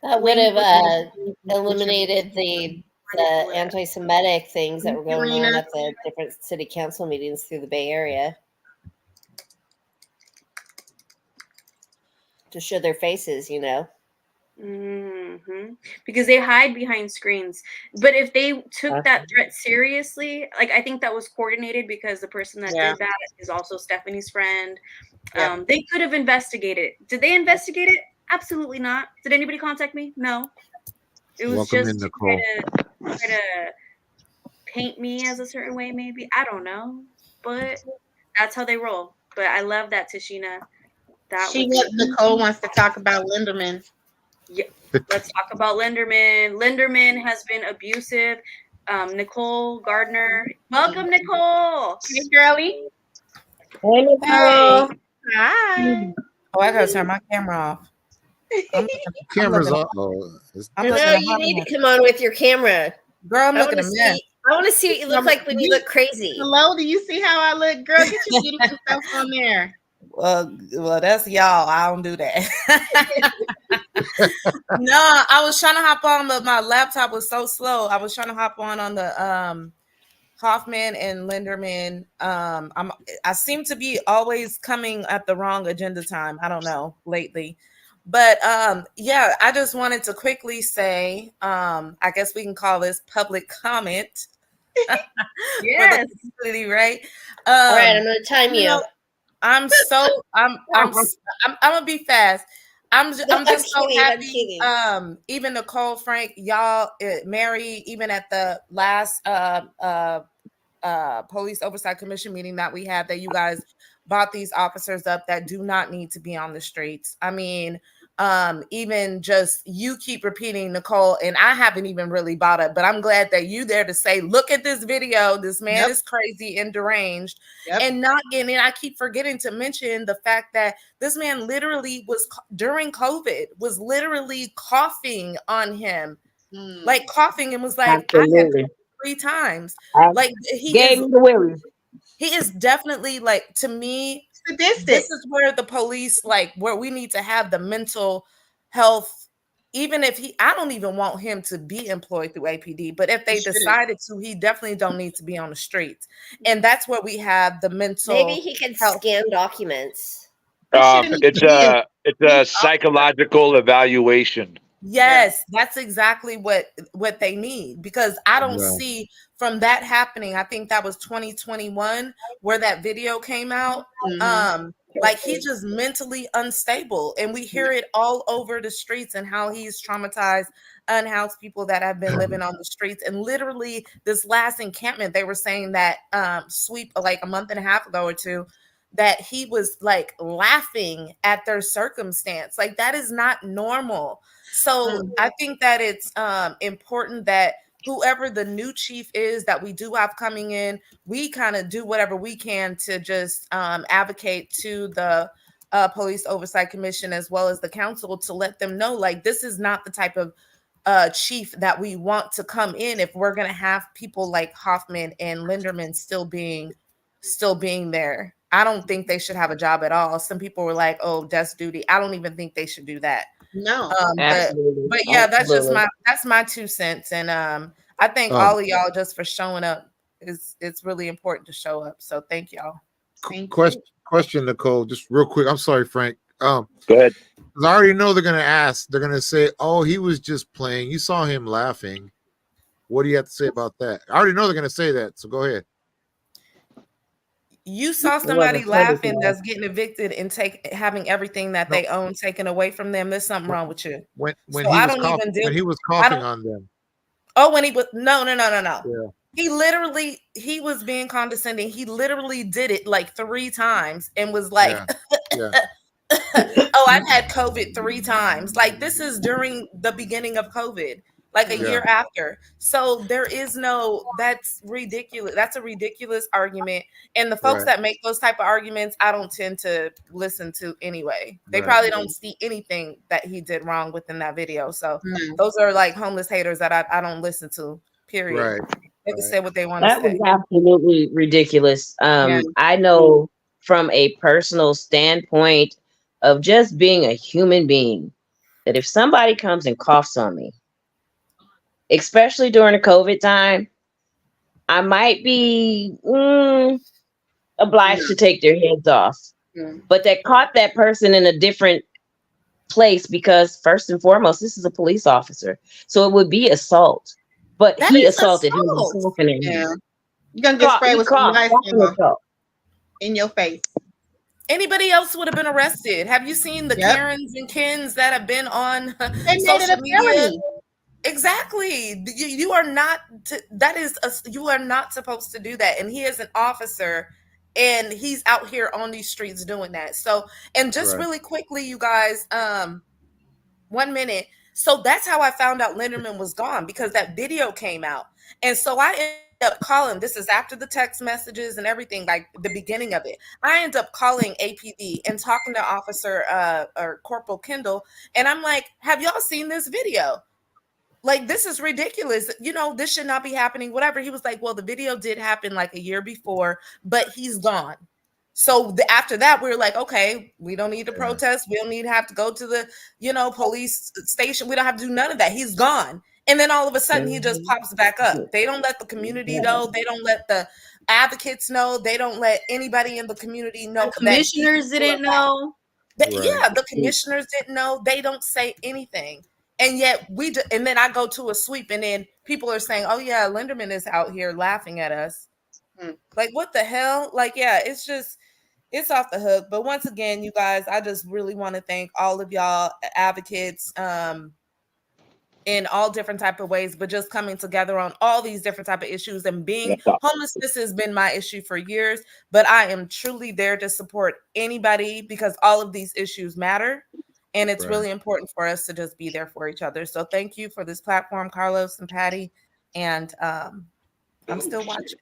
That would have eliminated the anti-Semitic things that were going on at the different city council meetings through the Bay Area. To show their faces, you know. Because they hide behind screens. But if they took that threat seriously, like I think that was coordinated because the person that did that is also Stephanie's friend. They could have investigated. Did they investigate it? Absolutely not. Did anybody contact me? No. It was just to try to paint me as a certain way, maybe. I don't know. But that's how they roll. But I love that, Tashina. Nicole wants to talk about Linderman. Yeah, let's talk about Linderman. Linderman has been abusive. Nicole Gardner. Welcome, Nicole. Hey, girlie. Hey, Nicole. Hi. Oh, I gotta turn my camera off. Camera's off. You need to come on with your camera. Girl, I'm looking a mess. I want to see what you look like when you look crazy. Hello, do you see how I look? Girl, get your beautiful stuff on there. Well, that's y'all. I don't do that. No, I was trying to hop on, but my laptop was so slow. I was trying to hop on the Hoffman and Linderman. I seem to be always coming at the wrong agenda time. I don't know lately. But yeah, I just wanted to quickly say, I guess we can call this public comment. Yes. Right. All right, I'm gonna time you. I'm gonna be fast. I'm just so happy. Even Nicole, Frank, y'all, Mary, even at the last police oversight commission meeting that we had, that you guys bought these officers up that do not need to be on the streets. I mean, even just you keep repeating, Nicole, and I haven't even really bought it, but I'm glad that you there to say, look at this video. This man is crazy and deranged. And not getting, I keep forgetting to mention the fact that this man literally was during COVID, was literally coughing on him, like coughing, and was like, I had Absolutely. 3 times. I Like he gave is me the willies. he is definitely, like, to me, Sadistic. this is where the police, like, where we need to have the mental health. Even if I don't even want him to be employed through APD, but if they decided to, he definitely don't need to be on the streets. And that's where we have the mental Maybe he could health. scan documents. It's a psychological evaluation. Yes, that's exactly what they need, because I don't Yeah. see from that happening. I think that was 2021 where that video came out. Like, he's just mentally unstable, and we hear it all over the streets, and how he's traumatized unhoused people that have been living on the streets. And literally this last encampment, they were saying that sweep like a month and a half ago or two, that he was like laughing at their circumstance. Like, that is not normal. So I think that it's important that whoever the new chief is that we do have coming in, we kind of do whatever we can to just advocate to the Police Oversight Commission as well as the council, to let them know, like, this is not the type of chief that we want to come in if we're going to have people like Hoffman and Linderman still being there. I don't think they should have a job at all. Some people were like, oh, desk duty. I don't even think they should do that. No. But yeah, that's my 2 cents. And I thank all of y'all just for showing up. It's really important to show up. So thank y'all. Question, Nicole, just real quick. I'm sorry, Frank. Go ahead. I already know they're gonna ask. They're gonna say, "Oh, he was just playing. You saw him laughing." What do you have to say about that? I already know they're gonna say that. So go ahead. You saw somebody laughing that's getting evicted and having everything that they own taken away from them. There's something wrong with you. When he was coughing on them. Oh, when he was no. Yeah. He was being condescending. He literally did it like 3 times and was like, Yeah. oh, I've had COVID 3 times. Like, this is during the beginning of COVID, like a year after. So there is that's ridiculous. That's a ridiculous argument. And the folks that make those type of arguments, I don't tend to listen to anyway. They probably don't see anything that he did wrong within that video. So those are like homeless haters that I don't listen to, period. They can say what they want to say. That was absolutely ridiculous. I know from a personal standpoint of just being a human being, that if somebody comes and coughs on me, especially during the COVID time, I might be obliged to take their heads off. But that caught that person in a different place, because first and foremost, this is a police officer. So it would be assault. But he assaulted him. You're gonna get sprayed with some ice in your face. Anybody else would have been arrested. Have you seen the Karens and Kens that have been on social media? Exactly. You are not. You are not supposed to do that. And he is an officer, and he's out here on these streets doing that. So, and just really quickly, you guys, 1 minute. So that's how I found out Linderman was gone, because that video came out. And so I ended up calling. This is after the text messages and everything, like the beginning of it. I ended up calling APD and talking to Officer or Corporal Kendall. And I'm like, have y'all seen this video? Like, this is ridiculous. This should not be happening, whatever. He was like, well, the video did happen like a year before, but he's gone. So after that, we were like, okay, we don't need to protest. We don't need to have to go to the, police station. We don't have to do none of that. He's gone. And then all of a sudden he just pops back up. They don't let the community know. They don't let the advocates know. They don't let anybody in the community know. The commissioners didn't know. Yeah, the commissioners didn't know. They don't say anything. And yet and then I go to a sweep, and then people are saying, oh yeah, Linderman is out here laughing at us. Like, what the hell? Like, yeah, it's off the hook. But once again, you guys, I just really want to thank all of y'all advocates. in all different type of ways, but just coming together on all these different type of issues. And being homelessness has been my issue for years, but I am truly there to support anybody because all of these issues matter. And it's really important for us to just be there for each other. So thank you for this platform, Carlos and Patty. And I'm still watching.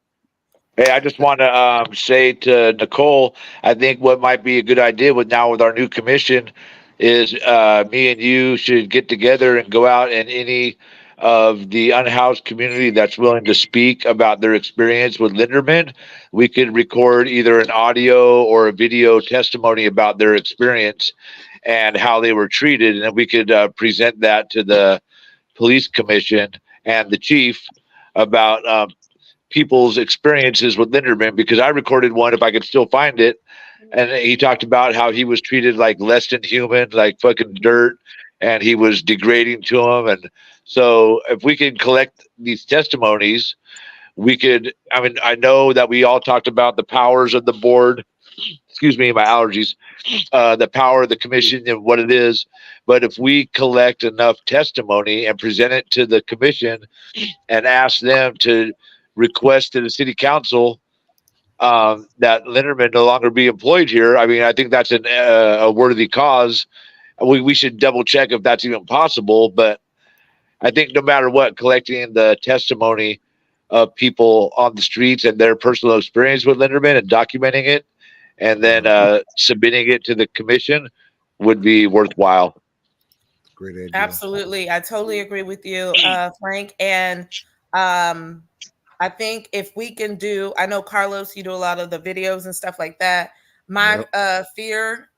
Hey, I just want to say to Nicole, I think what might be a good idea with our new commission is me and you should get together and go out and any of the unhoused community that's willing to speak about their experience with Linderman, we could record either an audio or a video testimony about their experience and how they were treated, and then we could present that to the police commission and the chief about people's experiences with Linderman, because I recorded one if I could still find it. And he talked about how he was treated like less than human, like fucking dirt, and he was degrading to him. And so if we can collect these testimonies, we could, I mean, I know that we all talked about the powers of the board, excuse me, my allergies, the power of the commission and what it is. But if we collect enough testimony and present it to the commission and ask them to request to the city council that Linderman no longer be employed here, I mean, I think that's a worthy cause. We should double check if that's even possible. But I think no matter what, collecting the testimony of people on the streets and their personal experience with Linderman and documenting it and then submitting it to the commission would be worthwhile. Great idea. Absolutely. I totally agree with you, Frank. And I think if we can do, I know Carlos, you do a lot of the videos and stuff like that. My fear,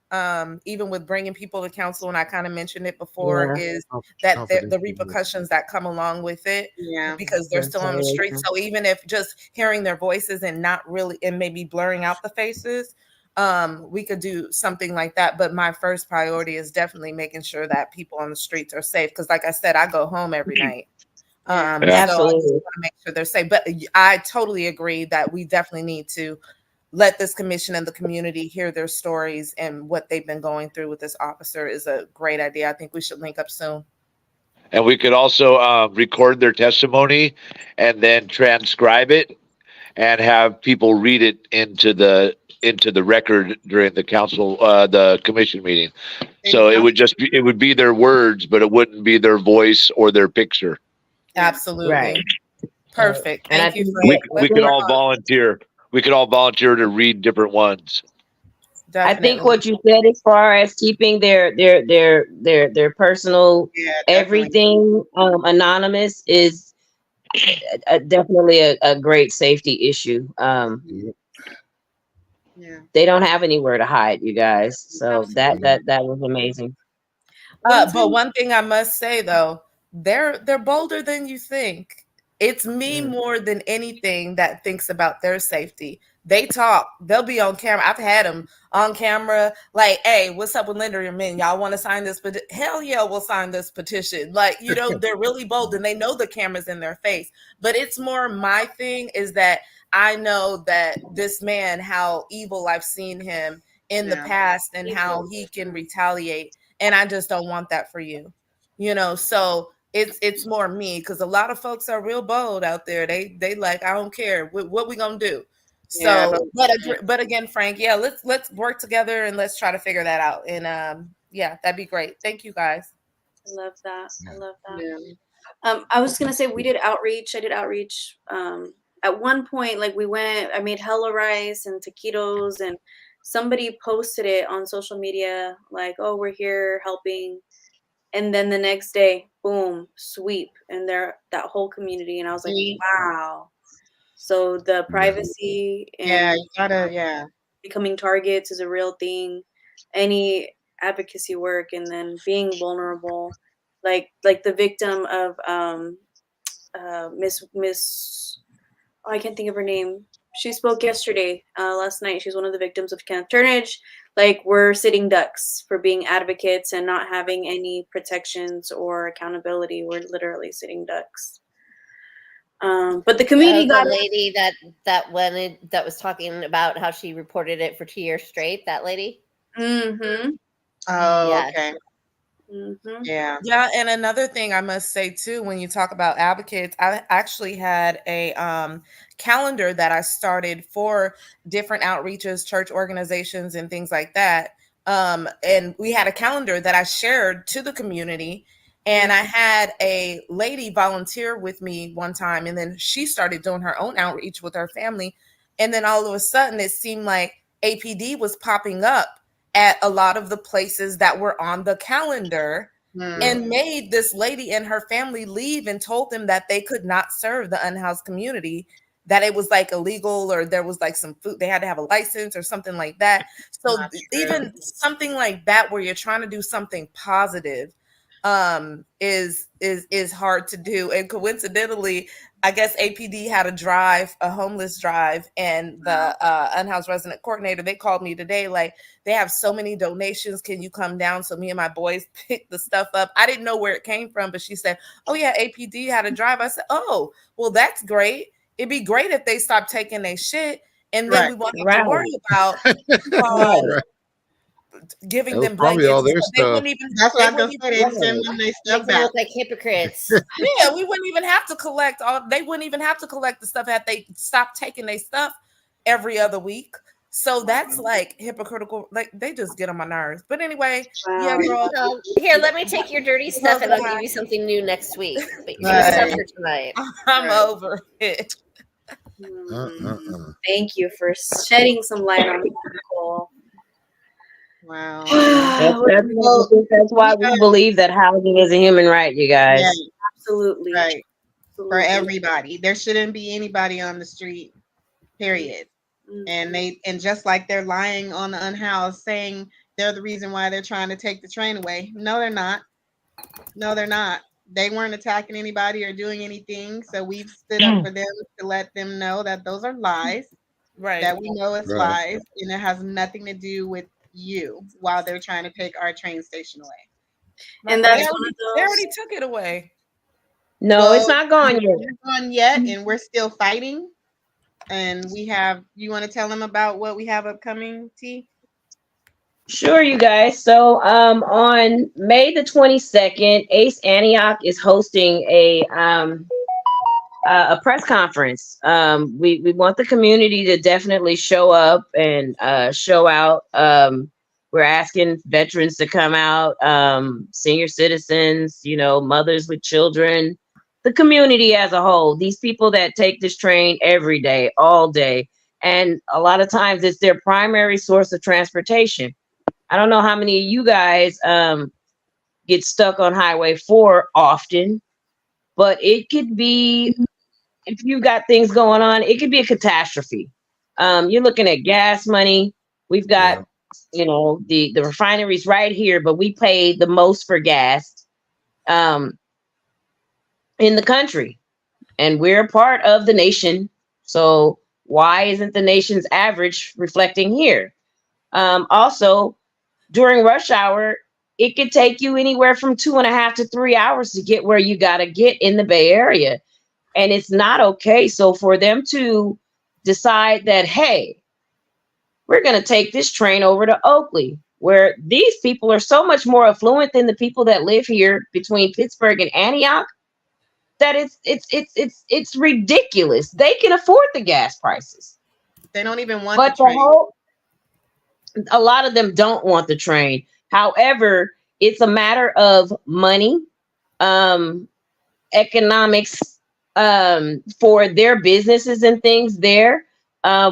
even with bringing people to council, and I kind of mentioned it before, is that the repercussions that come along with it, because they're still on the street. So even if just hearing their voices and not really, and maybe blurring out the faces, we could do something like that. But my first priority is definitely making sure that people on the streets are safe. Because like I said, I go home every night. So I just want to make sure they're safe. But I totally agree that we definitely need to let this commission and the community hear their stories and what they've been going through with this officer is a great idea. I think we should link up soon. And we could also record their testimony and then transcribe it and have people read it into the record during the council, the commission meeting. So it would be their words, but it wouldn't be their voice or their picture. Absolutely. Right. Perfect. Thank you. We could all volunteer. We could all volunteer to read different ones. Definitely. I think what you said as far as keeping their personal everything anonymous is definitely a great safety issue. They don't have anywhere to hide, you guys. So that was amazing. But one thing I must say though, they're bolder than you think. It's me more than anything that thinks about their safety. They talk. They'll be on camera. I've had them on camera. Like, hey, what's up with Linderman? Y'all want to sign this? But hell yeah, we'll sign this petition. Like, you know, they're really bold and they know the camera's in their face. But it's more my thing is that I know that this man, how evil I've seen him in the past and how he can retaliate. And I just don't want that for you. You know, so it's more me because a lot of folks are real bold out there. They like, I don't care. What we gonna do? So, but again, Frank, let's work together and let's try to figure that out. And that'd be great. Thank you guys. I love that. I was gonna say we did outreach. I did outreach. At one point, like I made hella rice and taquitos, and somebody posted it on social media, like, "Oh, we're here helping." And then the next day, boom, sweep, and that whole community, and I was like, wow. So the privacy and becoming targets is a real thing. Any advocacy work and then being vulnerable, like the victim of Miss I can't think of her name. She spoke yesterday, last night. She's one of the victims of camp turnage. Like, we're sitting ducks for being advocates and not having any protections or accountability. We're literally sitting ducks. But the community got the lady that was talking about how she reported it for 2 years straight. That lady. Mm-hmm. Oh, yeah. okay. Mm-hmm. Yeah. Yeah, and another thing I must say too, when you talk about advocates, I actually had a calendar that I started for different outreaches, church organizations, and things like that. And we had a calendar that I shared to the community. And I had a lady volunteer with me one time, and then she started doing her own outreach with her family. And then all of a sudden, it seemed like APD was popping up at a lot of the places that were on the calendar and made this lady and her family leave and told them that they could not serve the unhoused community, that it was like illegal, or there was like some food, they had to have a license or something like that. So even something like that, where you're trying to do something positive, is hard to do. And coincidentally, I guess APD had a homeless drive, and the unhoused resident coordinator, they called me today, like, they have so many donations, can you come down? So me and my boys picked the stuff up. I didn't know where it came from, but she said, oh yeah, APD had a drive. I said, oh, well, that's great. It'd be great if they stopped taking their shit, and then we won't have to worry about giving them probably blankets. all their They stuff. wouldn't even. That's what I was gonna say. They Right. send them their stuff Make them back. look like hypocrites. Yeah, we wouldn't even have to collect they wouldn't even have to collect the stuff had they stopped taking their stuff every other week. So that's like hypocritical. Like, they just get on my nerves. But anyway, yeah, girl. Here, let me take your dirty stuff and I'll give you something new next week. But you can suffer tonight. I'm over it. Thank you for shedding some light on it, Nicole. Wow. That's why we believe that housing is a human right, you guys. Yeah, Absolutely. right. For everybody. There shouldn't be anybody on the street, period. And just like they're lying on the unhoused, saying they're the reason why they're trying to take the train away. No, they're not. No, they're not. They weren't attacking anybody or doing anything. So we've stood up for them to let them know that those are lies. Right. That we know it's lies, and it has nothing to do with you while they're trying to take our train station away. And that's they already took it away. No, it's not gone yet. It's not gone yet, and we're still fighting. And you want to tell them about what we have upcoming, T? Sure, you guys. So on May the 22nd, Ace Antioch is hosting a press conference. We want the community to definitely show up and show out. We're asking veterans to come out, senior citizens, mothers with children, the community as a whole. These people that take this train every day, all day, and a lot of times it's their primary source of transportation. I don't know how many of you guys get stuck on Highway 4 often, but it could be, if you got things going on, it could be a catastrophe. You're looking at gas money. We've got, the refineries right here, but we pay the most for gas in the country. And we're a part of the nation. So why isn't the nation's average reflecting here? Also, during rush hour, it could take you anywhere from 2.5 to 3 hours to get where you got to get in the Bay Area. And it's not okay. So for them to decide that, hey, we're going to take this train over to Oakley, where these people are so much more affluent than the people that live here between Pittsburgh and Antioch, that it's ridiculous. They can afford the gas prices. They don't even want the train. A lot of them don't want the train. However, it's a matter of money, economics, for their businesses and things there.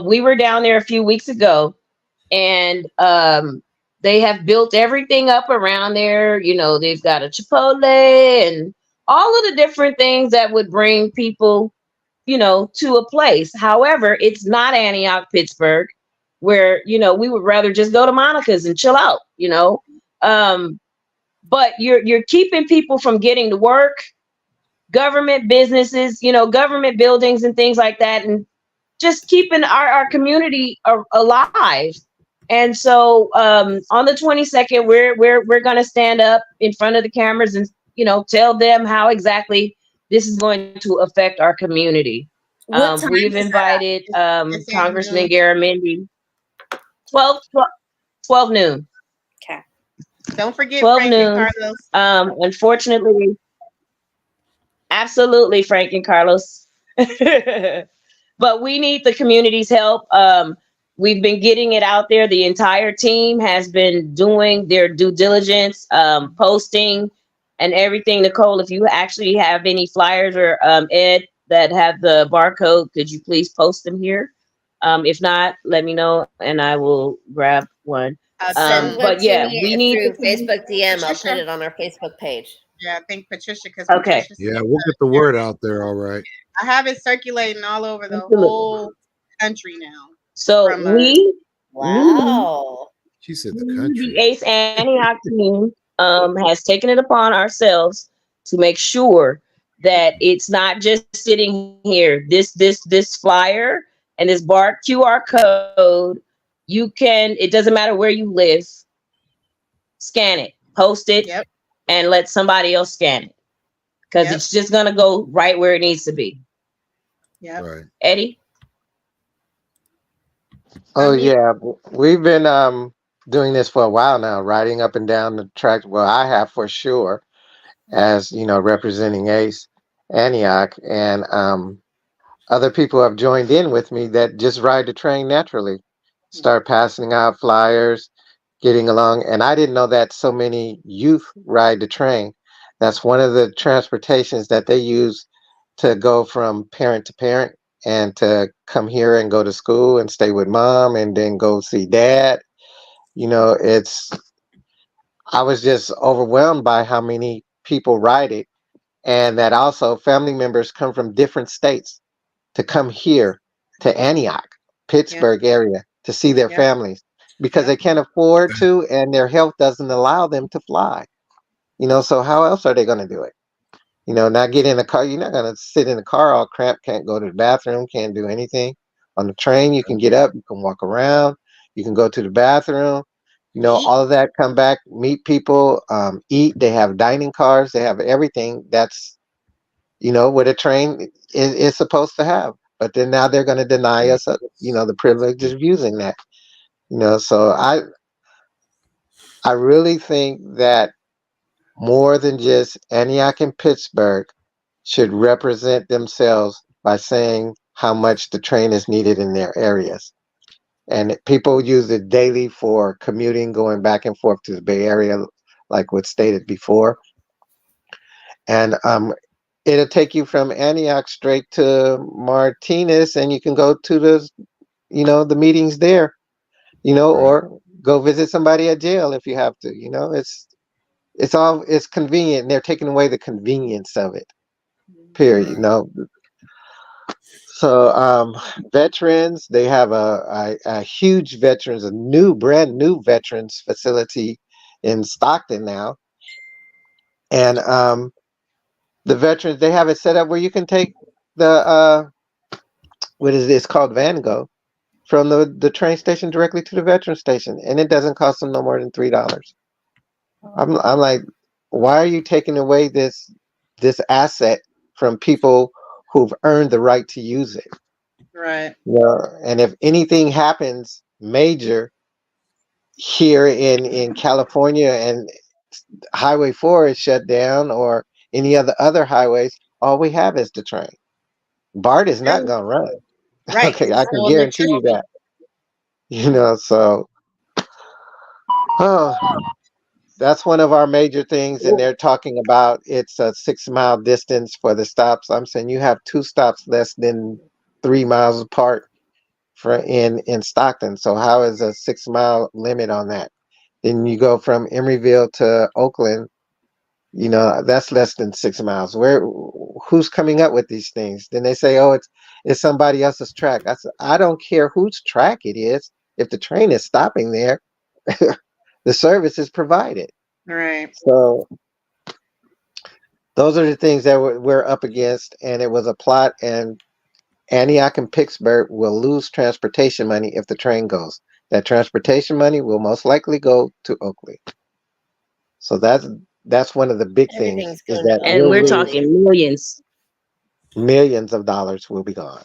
We were down there a few weeks ago, and they have built everything up around there. They've got a Chipotle and all of the different things that would bring people, to a place. However, it's not Antioch, Pittsburgh, where, we would rather just go to Monica's and chill out, but you're keeping people from getting to work, government businesses, government buildings and things like that, and just keeping our community alive. And so on the 22nd, we're going to stand up in front of the cameras and, tell them how exactly this is going to affect our community. We've invited Congressman Garamendi. 12 noon. Okay. Don't forget 12 Frank and noon. Carlos. Unfortunately, absolutely, Frank and Carlos. But we need the community's help. We've been getting it out there. The entire team has been doing their due diligence, posting and everything. Nicole, if you actually have any flyers or Ed that have the barcode, could you please post them here? If not, let me know and I will grab one. Send one But to yeah, we me need through Facebook DM. I'll put Patricia. it on our Facebook page. Yeah, I think Patricia, because Okay. Patricia Yeah, said we'll get the word out there. All right. I have it circulating all over the Absolutely. whole country now. So From Wow. She said the the country. Ace Antioch team has taken it upon ourselves to make sure that it's not just sitting here. This flyer and this QR code, you can. It doesn't matter where you live. Scan it, post it, yep, and let somebody else scan it because yep, it's just gonna go right where it needs to be. yep. Right. Eddie. Oh Unmute. yeah, we've been doing this for a while now, riding up and down the track. Well, I have for sure, as you know, representing Ace Antioch, and other people have joined in with me that just ride the train naturally, start passing out flyers, getting along. And I didn't know that so many youth ride the train. That's one of the transportations that they use to go from parent to parent and to come here and go to school and stay with mom and then go see dad. You know, I was just overwhelmed by how many people ride it, and that also family members come from different states to come here to Antioch, Yep, Pittsburgh area to see their yep, families because they yep. can't afford to and their health doesn't allow them to fly. You know, so how else are they going to do it? You know, not get in a car. You're not going to sit in the car all cramped, can't go to the bathroom, can't do anything. On the train, you can get up, you can walk around, you can go to the bathroom. You know, Eat. all of that, come back, meet people, eat. They have dining cars, they have everything that's, you know, what a train is supposed to have. But then now they're going to deny us, you know, the privilege of using that. You know, so I really think that more than just Antioch and Pittsburgh should represent themselves by saying how much the train is needed in their areas. And people use it daily for commuting, going back and forth to the Bay Area, like was stated before. And it'll take you from Antioch straight to Martinez, and you can go to the, you know, the meetings there, you know, Right. or go visit somebody at jail if you have to. You know, it's convenient. And they're taking away the convenience of it. Period. You Right. know, so veterans, they have a huge veterans, a brand new veterans facility in Stockton now, and the veterans, they have it set up where you can take the what is this called Van Go from the train station directly to the veteran station, and it doesn't cost them no more than $3. I'm like, why are you taking away this asset from people who've earned the right to use it? Right. Yeah, and if anything happens major here in California and Highway 4 is shut down or any other highways, all we have is the train. BART is There not was- going to run. Right. Okay, I can So guarantee you electricity. that. You know, so oh, that's one of our major things, and they're talking about it's a 6 mile distance for the stops. I'm saying you have two stops less than 3 miles apart for in Stockton. So how is a 6 mile limit on that? Then you go from Emeryville to Oakland. You know, that's less than 6 miles. Who's coming up with these things? Then they say, oh, it's somebody else's track. I don't care whose track it is. If the train is stopping there, the service is provided. Right. So those are the things that we're up against, and it was a plot. And Antioch and Pittsburgh will lose transportation money if the train goes. That transportation money will most likely go to Oakley. So that's one of the big things Everything's is going to that And we'll we're Oakley. lose talking millions. millions of dollars will be gone.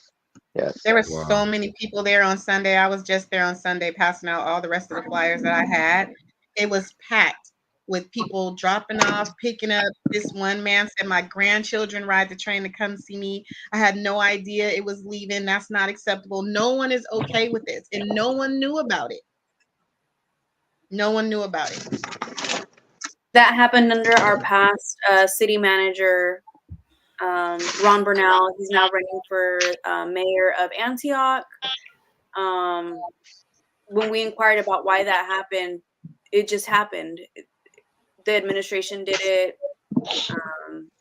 Yes. There were Wow. so many people there on Sunday. I was just there on Sunday passing out all the rest of the flyers that I had. It was packed. with people dropping off, picking up. This one man said, my grandchildren ride the train to come see me. I had no idea it was leaving. That's not acceptable. No one is okay with this, and no one knew about it. No one knew about it. That happened under our past city manager, Ron Burnell. He's now running for mayor of Antioch. When we inquired about why that happened, it just happened. The administration did it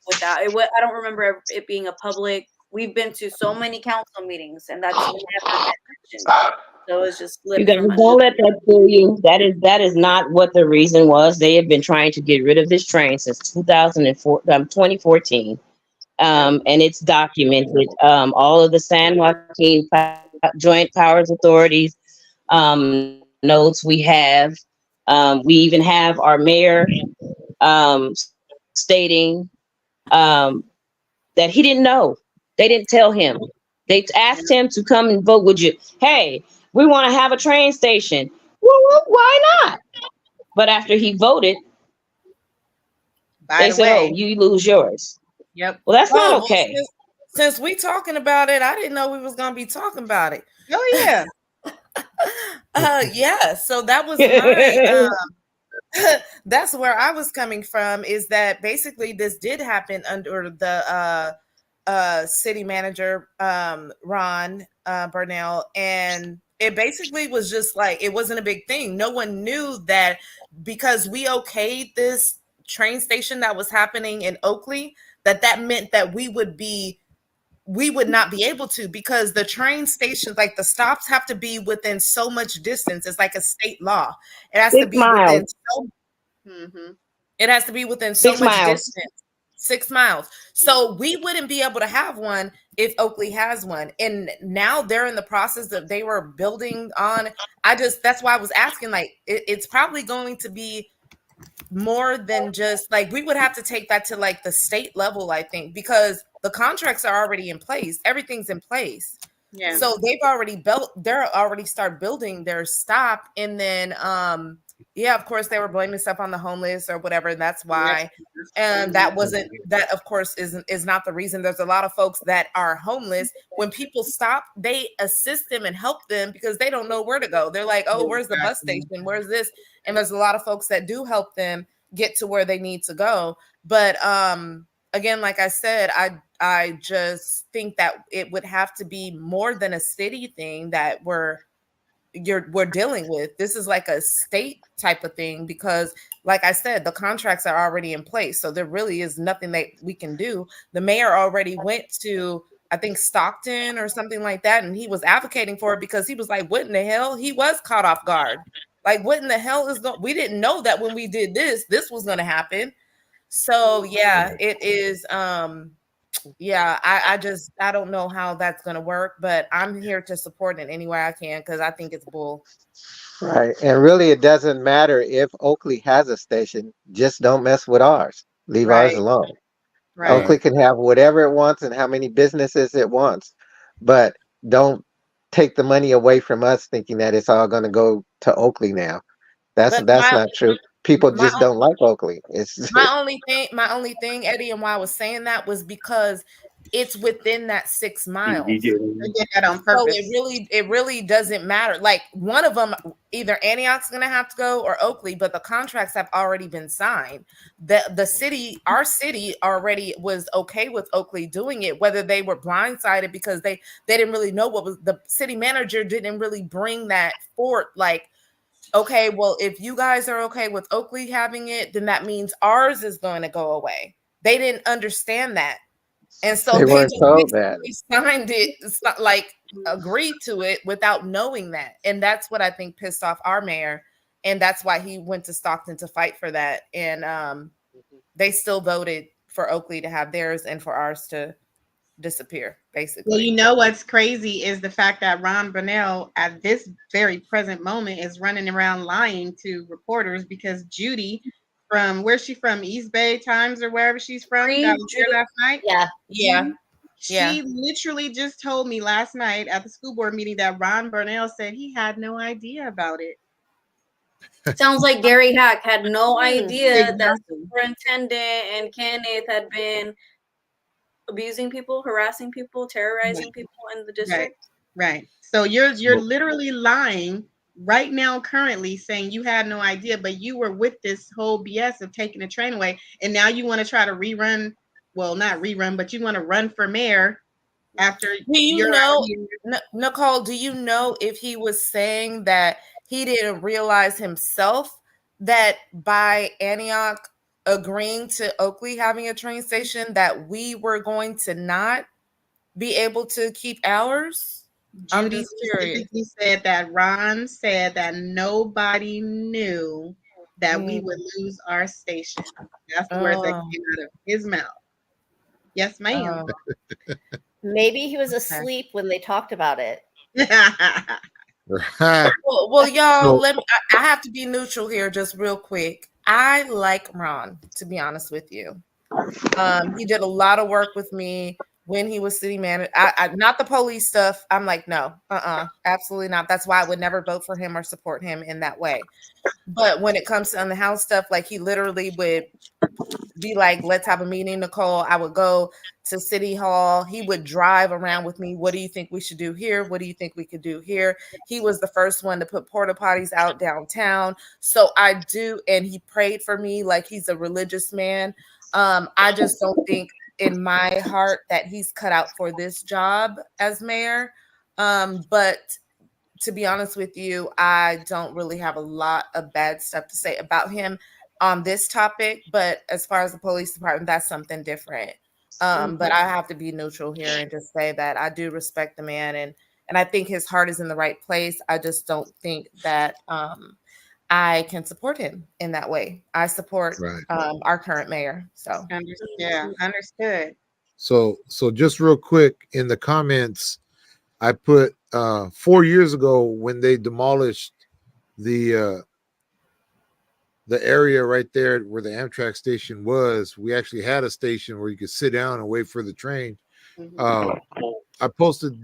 without it. I don't remember it being a public. We've been to so many council meetings, and that's never been mentioned. So it's just You slipped guys from under. don't let that fool you. That is not what the reason was. They have been trying to get rid of this train since 2014. And it's documented. All of the San Joaquin Joint Powers Authorities notes we have. We even have our mayor stating that he didn't know. They didn't tell him. They asked him to come and vote with you. Hey, we want to have a train station. Well, why not? But after he voted, By they the said, "Oh, way, you lose yours." yep. Well, that's not Oh, well, okay. since we talking about it, I didn't know we was gonna be talking about it. Oh yeah. Yeah. So that was my that's where I was coming from, is that basically this did happen under the city manager Ron Burnell, and it basically was just like, it wasn't a big thing. No one knew that because we okayed this train station that was happening in Oakley, that meant that we would not be able to, because the train stations, like the stops, have to be within so much distance. It's like a state law. It has to 6 be within miles. it has to be within so 6 much miles. distance. 6 miles. So we wouldn't be able to have one if Oakley has one. And now they're in the process of, they were building on. That's why I was asking, like, it's probably going to be more than just like, we would have to take that to like the state level, I think, because the contracts are already in place. Everything's in place. Yeah. So they're already start building their stop. And then yeah, of course they were blaming stuff on the homeless or whatever. And that's why. And that of course is not the reason. There's a lot of folks that are homeless. When people stop, they assist them and help them because they don't know where to go. They're like, oh, where's the bus station? Where's this? And there's a lot of folks that do help them get to where they need to go. But again, like I said, I just think that it would have to be more than a city thing that we're dealing with. This is like a state type of thing, because like I said, the contracts are already in place. So there really is nothing that we can do. The mayor already went to, I think, Stockton or something like that, and he was advocating for it because he was like, what in the hell? He was caught off guard. Like, what in the hell is going? We didn't know that when we did this was going to happen. So yeah, it is. Yeah, I don't know how that's going to work, but I'm here to support it any way I can because I think it's bull. Right. And really, it doesn't matter if Oakley has a station, just don't mess with ours. Leave ours Right. alone. Right. Oakley can have whatever it wants and how many businesses it wants, but don't take the money away from us thinking that it's all going to go to Oakley now. That's But not true. People my just don't like Oakley. It's my only thing, Eddie, and why I was saying that was because it's within that 6 miles. They did that on So purpose. it really doesn't matter. Like, one of them, either Antioch's going to have to go or Oakley, but the contracts have already been signed. The city, our city, already was okay with Oakley doing it, whether they were blindsided because they didn't really know what was, the city manager didn't really bring that forth. Like, okay, well, if you guys are okay with Oakley having it, then that means ours is going to go away. They didn't understand that. And so they they weren't just told that. basically signed it, like agreed to it without knowing that. And that's what I think pissed off our mayor. And that's why he went to Stockton to fight for that. And they still voted for Oakley to have theirs and for ours to disappear, basically. Well, you know what's crazy is the fact that Ron Burnell at this very present moment is running around lying to reporters because Judy, from where's she from? East Bay Times or wherever she's from, that was here last night. Yeah. She literally just told me last night at the school board meeting that Ron Burnell said he had no idea about it. Sounds like Gary Hack had no idea that Exactly. superintendent and Kenneth had been abusing people, harassing people, terrorizing people in the district. Right. So you're Smoke. literally lying right now, currently saying you had no idea, but you were with this whole BS of taking the train away, and now you want to try to rerun. Well, not rerun, but you want to run for mayor after Do you you're know, out here. Nicole, do you know if he was saying that he didn't realize himself that by Antioch agreeing to Oakley having a train station that we were going to not be able to keep ours? I'm Judy just curious. specifically said that Ron said that nobody knew that we would lose our station. That's the words that Oh, came out of his mouth. Yes, ma'am. oh, Maybe he was okay. asleep when they talked about it. Right. Well, y'all, So let me. I have to be neutral here, just real quick. I like Ron, to be honest with you. He did a lot of work with me when he was city manager. Not the police stuff. I'm like, no, absolutely not. That's why I would never vote for him or support him in that way. But when it comes to on the house stuff, like he literally would be like, let's have a meeting, Nicole. I would go to City Hall. He would drive around with me. What do you think we should do here? What do you think we could do here? He was the first one to put porta potties out downtown. So I do, and he prayed for me like he's a religious man. I just don't think in my heart that he's cut out for this job as mayor. But to be honest with you, I don't really have a lot of bad stuff to say about him on this topic. But as far as the police department, that's something different. But I have to be neutral here and just say that I do respect the man, and I think his heart is in the right place. I just don't think that I can support him in that way. I support right. our current mayor. So Yeah, understood. So just real quick in the comments, I put 4 years ago when they demolished the area right there where the Amtrak station was. We actually had a station where you could sit down and wait for the train. I posted.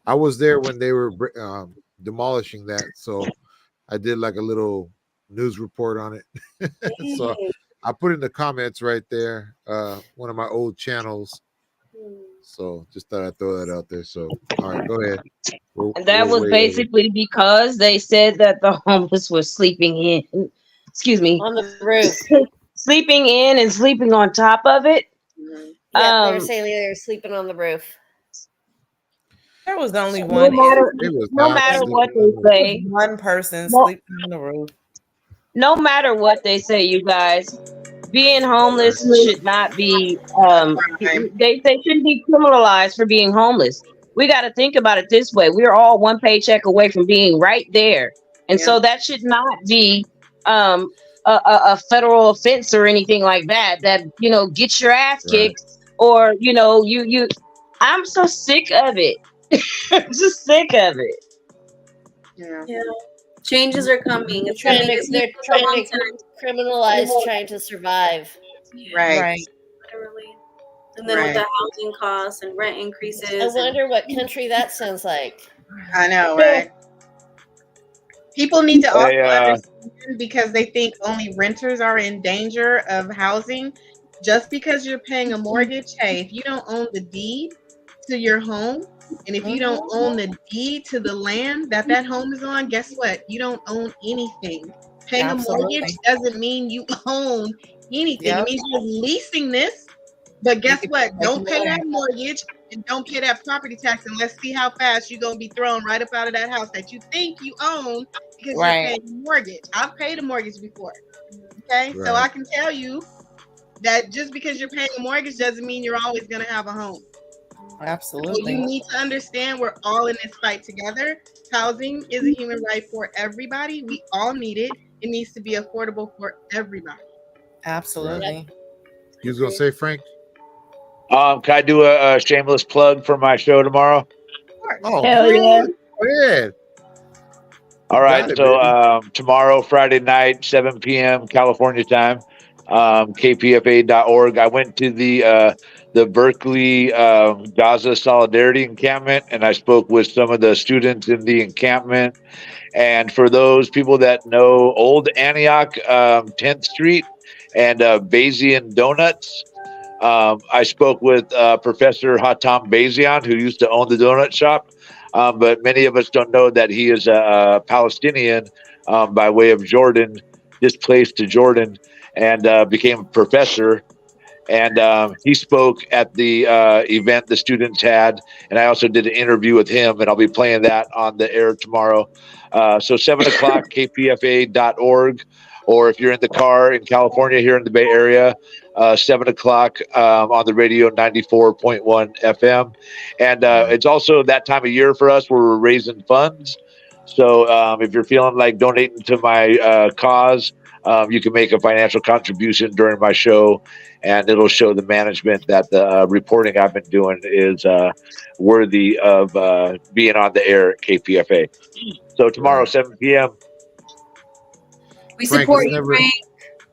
I was there when they were demolishing that, so I did like a little news report on it. So I put in the comments right there. One of my old channels. So just thought I'd throw that out there. So all right, go ahead. And that was basically because they said that the homeless were sleeping in, excuse me, On the roof. sleeping in and sleeping on top of it. Yeah, they were saying they were sleeping on the roof. there was only No one. matter, It was no not matter sleeping what on they say, One person no, sleeping on the roof. no matter what they say, you guys, being homeless should not be they shouldn't be criminalized for being homeless. We got to think about it this way. We're all one paycheck away from being right there, and so that should not be a federal offense or anything like that. That get your ass kicked, or you I'm so sick of it. I'm just sick of it. Yeah. Changes are coming. It's They're gonna be trying to criminalize trying to survive. Right. Literally. And then with the housing costs and rent increases. I wonder what country that sounds like. I know, right? People need to also Hey, understand, because they think only renters are in danger of housing. Just because you're paying a mortgage, hey, if you don't own the deed to your home, and if you don't own the deed to the land that home is on, guess what? You don't own anything. Paying a mortgage doesn't mean you own anything. It means you're leasing this. But guess what? Don't pay that mortgage and don't pay that property tax, and let's see how fast you're going to be thrown right up out of that house that you think you own because you're paying a mortgage. I've paid a mortgage before. Okay? So I can tell you that just because you're paying a mortgage doesn't mean you're always going to have a home. Absolutely. So you need to understand we're all in this fight together. Housing is a human right for everybody. We all need it. It needs to be affordable for everybody. Absolutely. You was gonna say, Frank? Can I do a shameless plug for my show tomorrow? Oh, hell yeah! Go ahead. All right. So tomorrow, Friday night, 7 p.m. California time, kpfa.org. I went to the Berkeley Gaza Solidarity Encampment, and I spoke with some of the students in the encampment. And for those people that know Old Antioch, 10th Street, and Bayesian Donuts, I spoke with Professor Hatam Bazian, who used to own the donut shop. But many of us don't know that he is a Palestinian by way of Jordan, displaced to Jordan, and became a professor. And he spoke at the event the students had, and I also did an interview with him, and I'll be playing that on the air tomorrow. So 7 o'clock, kpfa.org, or if you're in the car in California here in the Bay Area, 7 o'clock on the radio, 94.1 FM. And it's also that time of year for us where we're raising funds. So if you're feeling like donating to my cause, you can make a financial contribution during my show, and it'll show the management that the reporting I've been doing is worthy of being on the air at KPFA. So tomorrow, 7 p.m. We Frank, support it's you, never, Frank.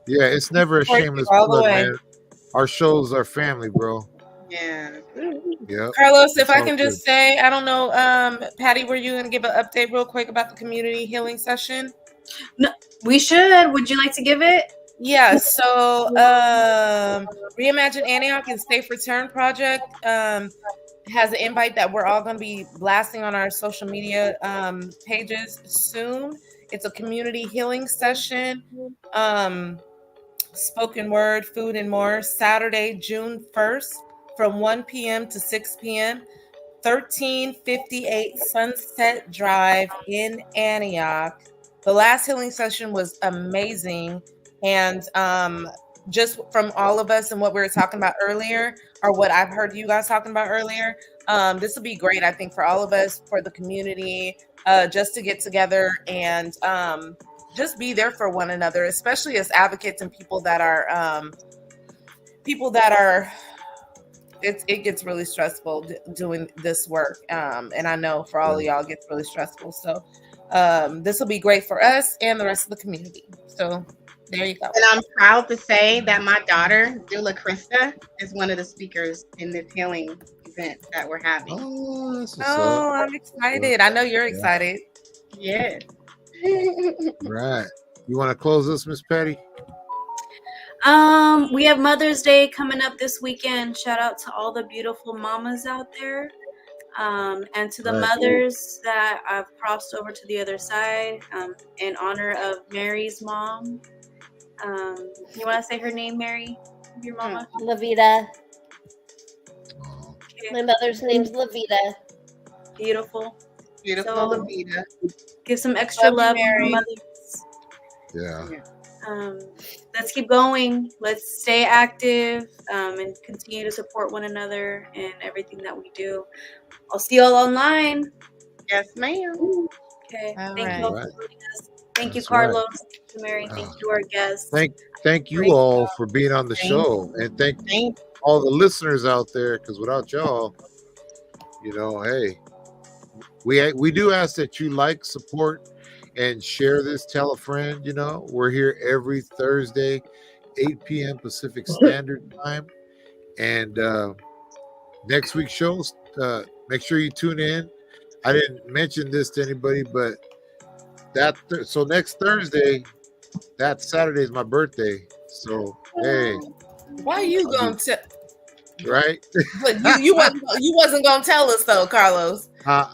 yeah, it's never a Support you shameless all the plug, way. man. Our shows are family, bro. Yeah. Yep. Carlos, if It's I all can good. just say, I don't know, Patty, were you going to give an update real quick about the community healing session? No, we should. Would you like to give it? Yeah, so Reimagine Antioch and Safe Return Project has an invite that we're all going to be blasting on our social media pages soon. It's a community healing session, spoken word, food, and more, Saturday, June 1st from 1 p.m. to 6 p.m. 1358 Sunset Drive in Antioch. The last healing session was amazing. And just from all of us and what we were talking about earlier, or what I've heard you guys talking about earlier, this will be great, I think, for all of us, for the community, just to get together and just be there for one another, especially as advocates and people that are it gets really stressful doing this work, and I know for all of y'all it gets really stressful. So this will be great for us and the rest of the community. So there you go. And I'm proud to say that my daughter, Dula Krista, is one of the speakers in this healing event that we're having. Oh, that's what's Oh, up. I'm excited. I know you're excited. Yes. Right. You want to close this, Miss Patty? We have Mother's Day coming up this weekend. Shout out to all the beautiful mamas out there. And to the Right. mothers that have crossed over to the other side, in honor of Mary's mom. You want to say her name, Mary? Your mama? Lavita. Oh, Okay. My mother's name's Lavita. Beautiful. Beautiful So- Lavita. Give some extra Love you, love to Mary. our mothers. yeah. Let's keep going. Let's stay active, and continue to support one another in everything that we do. I'll see you all online. Yes, ma'am. Okay. All Thank right. you all Right. for joining us. Thank you, That's right. Carlos. Thank you, Mary. Thank you, our guests. Thank you Great all for being on the show, and thank all the listeners out there, because without y'all, hey, we do ask that you like, support, and share this. Tell a friend. We're here every Thursday, 8 p.m. Pacific Standard Time, and next week's shows. Make sure you tune in. I didn't mention this to anybody, but so next Thursday, that Saturday is my birthday. So hey, Why are you going to? right? But you wasn't gonna tell us though, Carlos. No,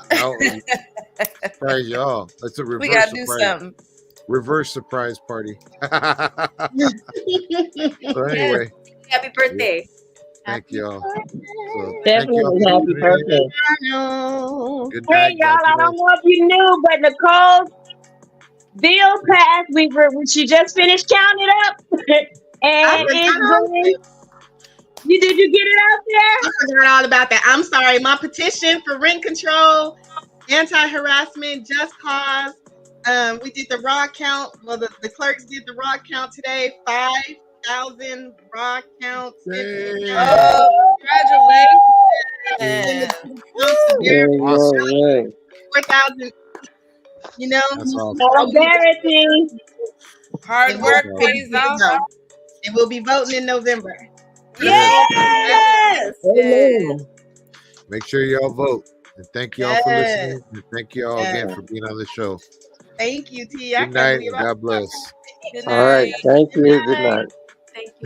surprise y'all. That's a reverse We gotta do surprise. something. Reverse surprise party. So anyway, Happy birthday. thank y'all. So thank Definitely y'all for happy tuning in. birthday. Good Hey night. y'all, God I bless. don't know if you knew, but Nicole's bill passed. She just finished counting it up, and it's going. Did you get it out there? I forgot all about that. I'm sorry. My petition for rent control, anti-harassment, just cause. We did the raw count. Well, the clerks did the raw count today. 5,000 raw counts. Oh, congratulations! Awesome. 4,000. That's awesome. Not embarrassing. Hard work pays off. And we'll be voting in November. Yes. Amen. Make sure y'all vote. And thank y'all for listening. And thank y'all again for being on the show. Thank you, T. I Good can't night believe and God bless. Good All right. night. Thank you. Good night. Thank you.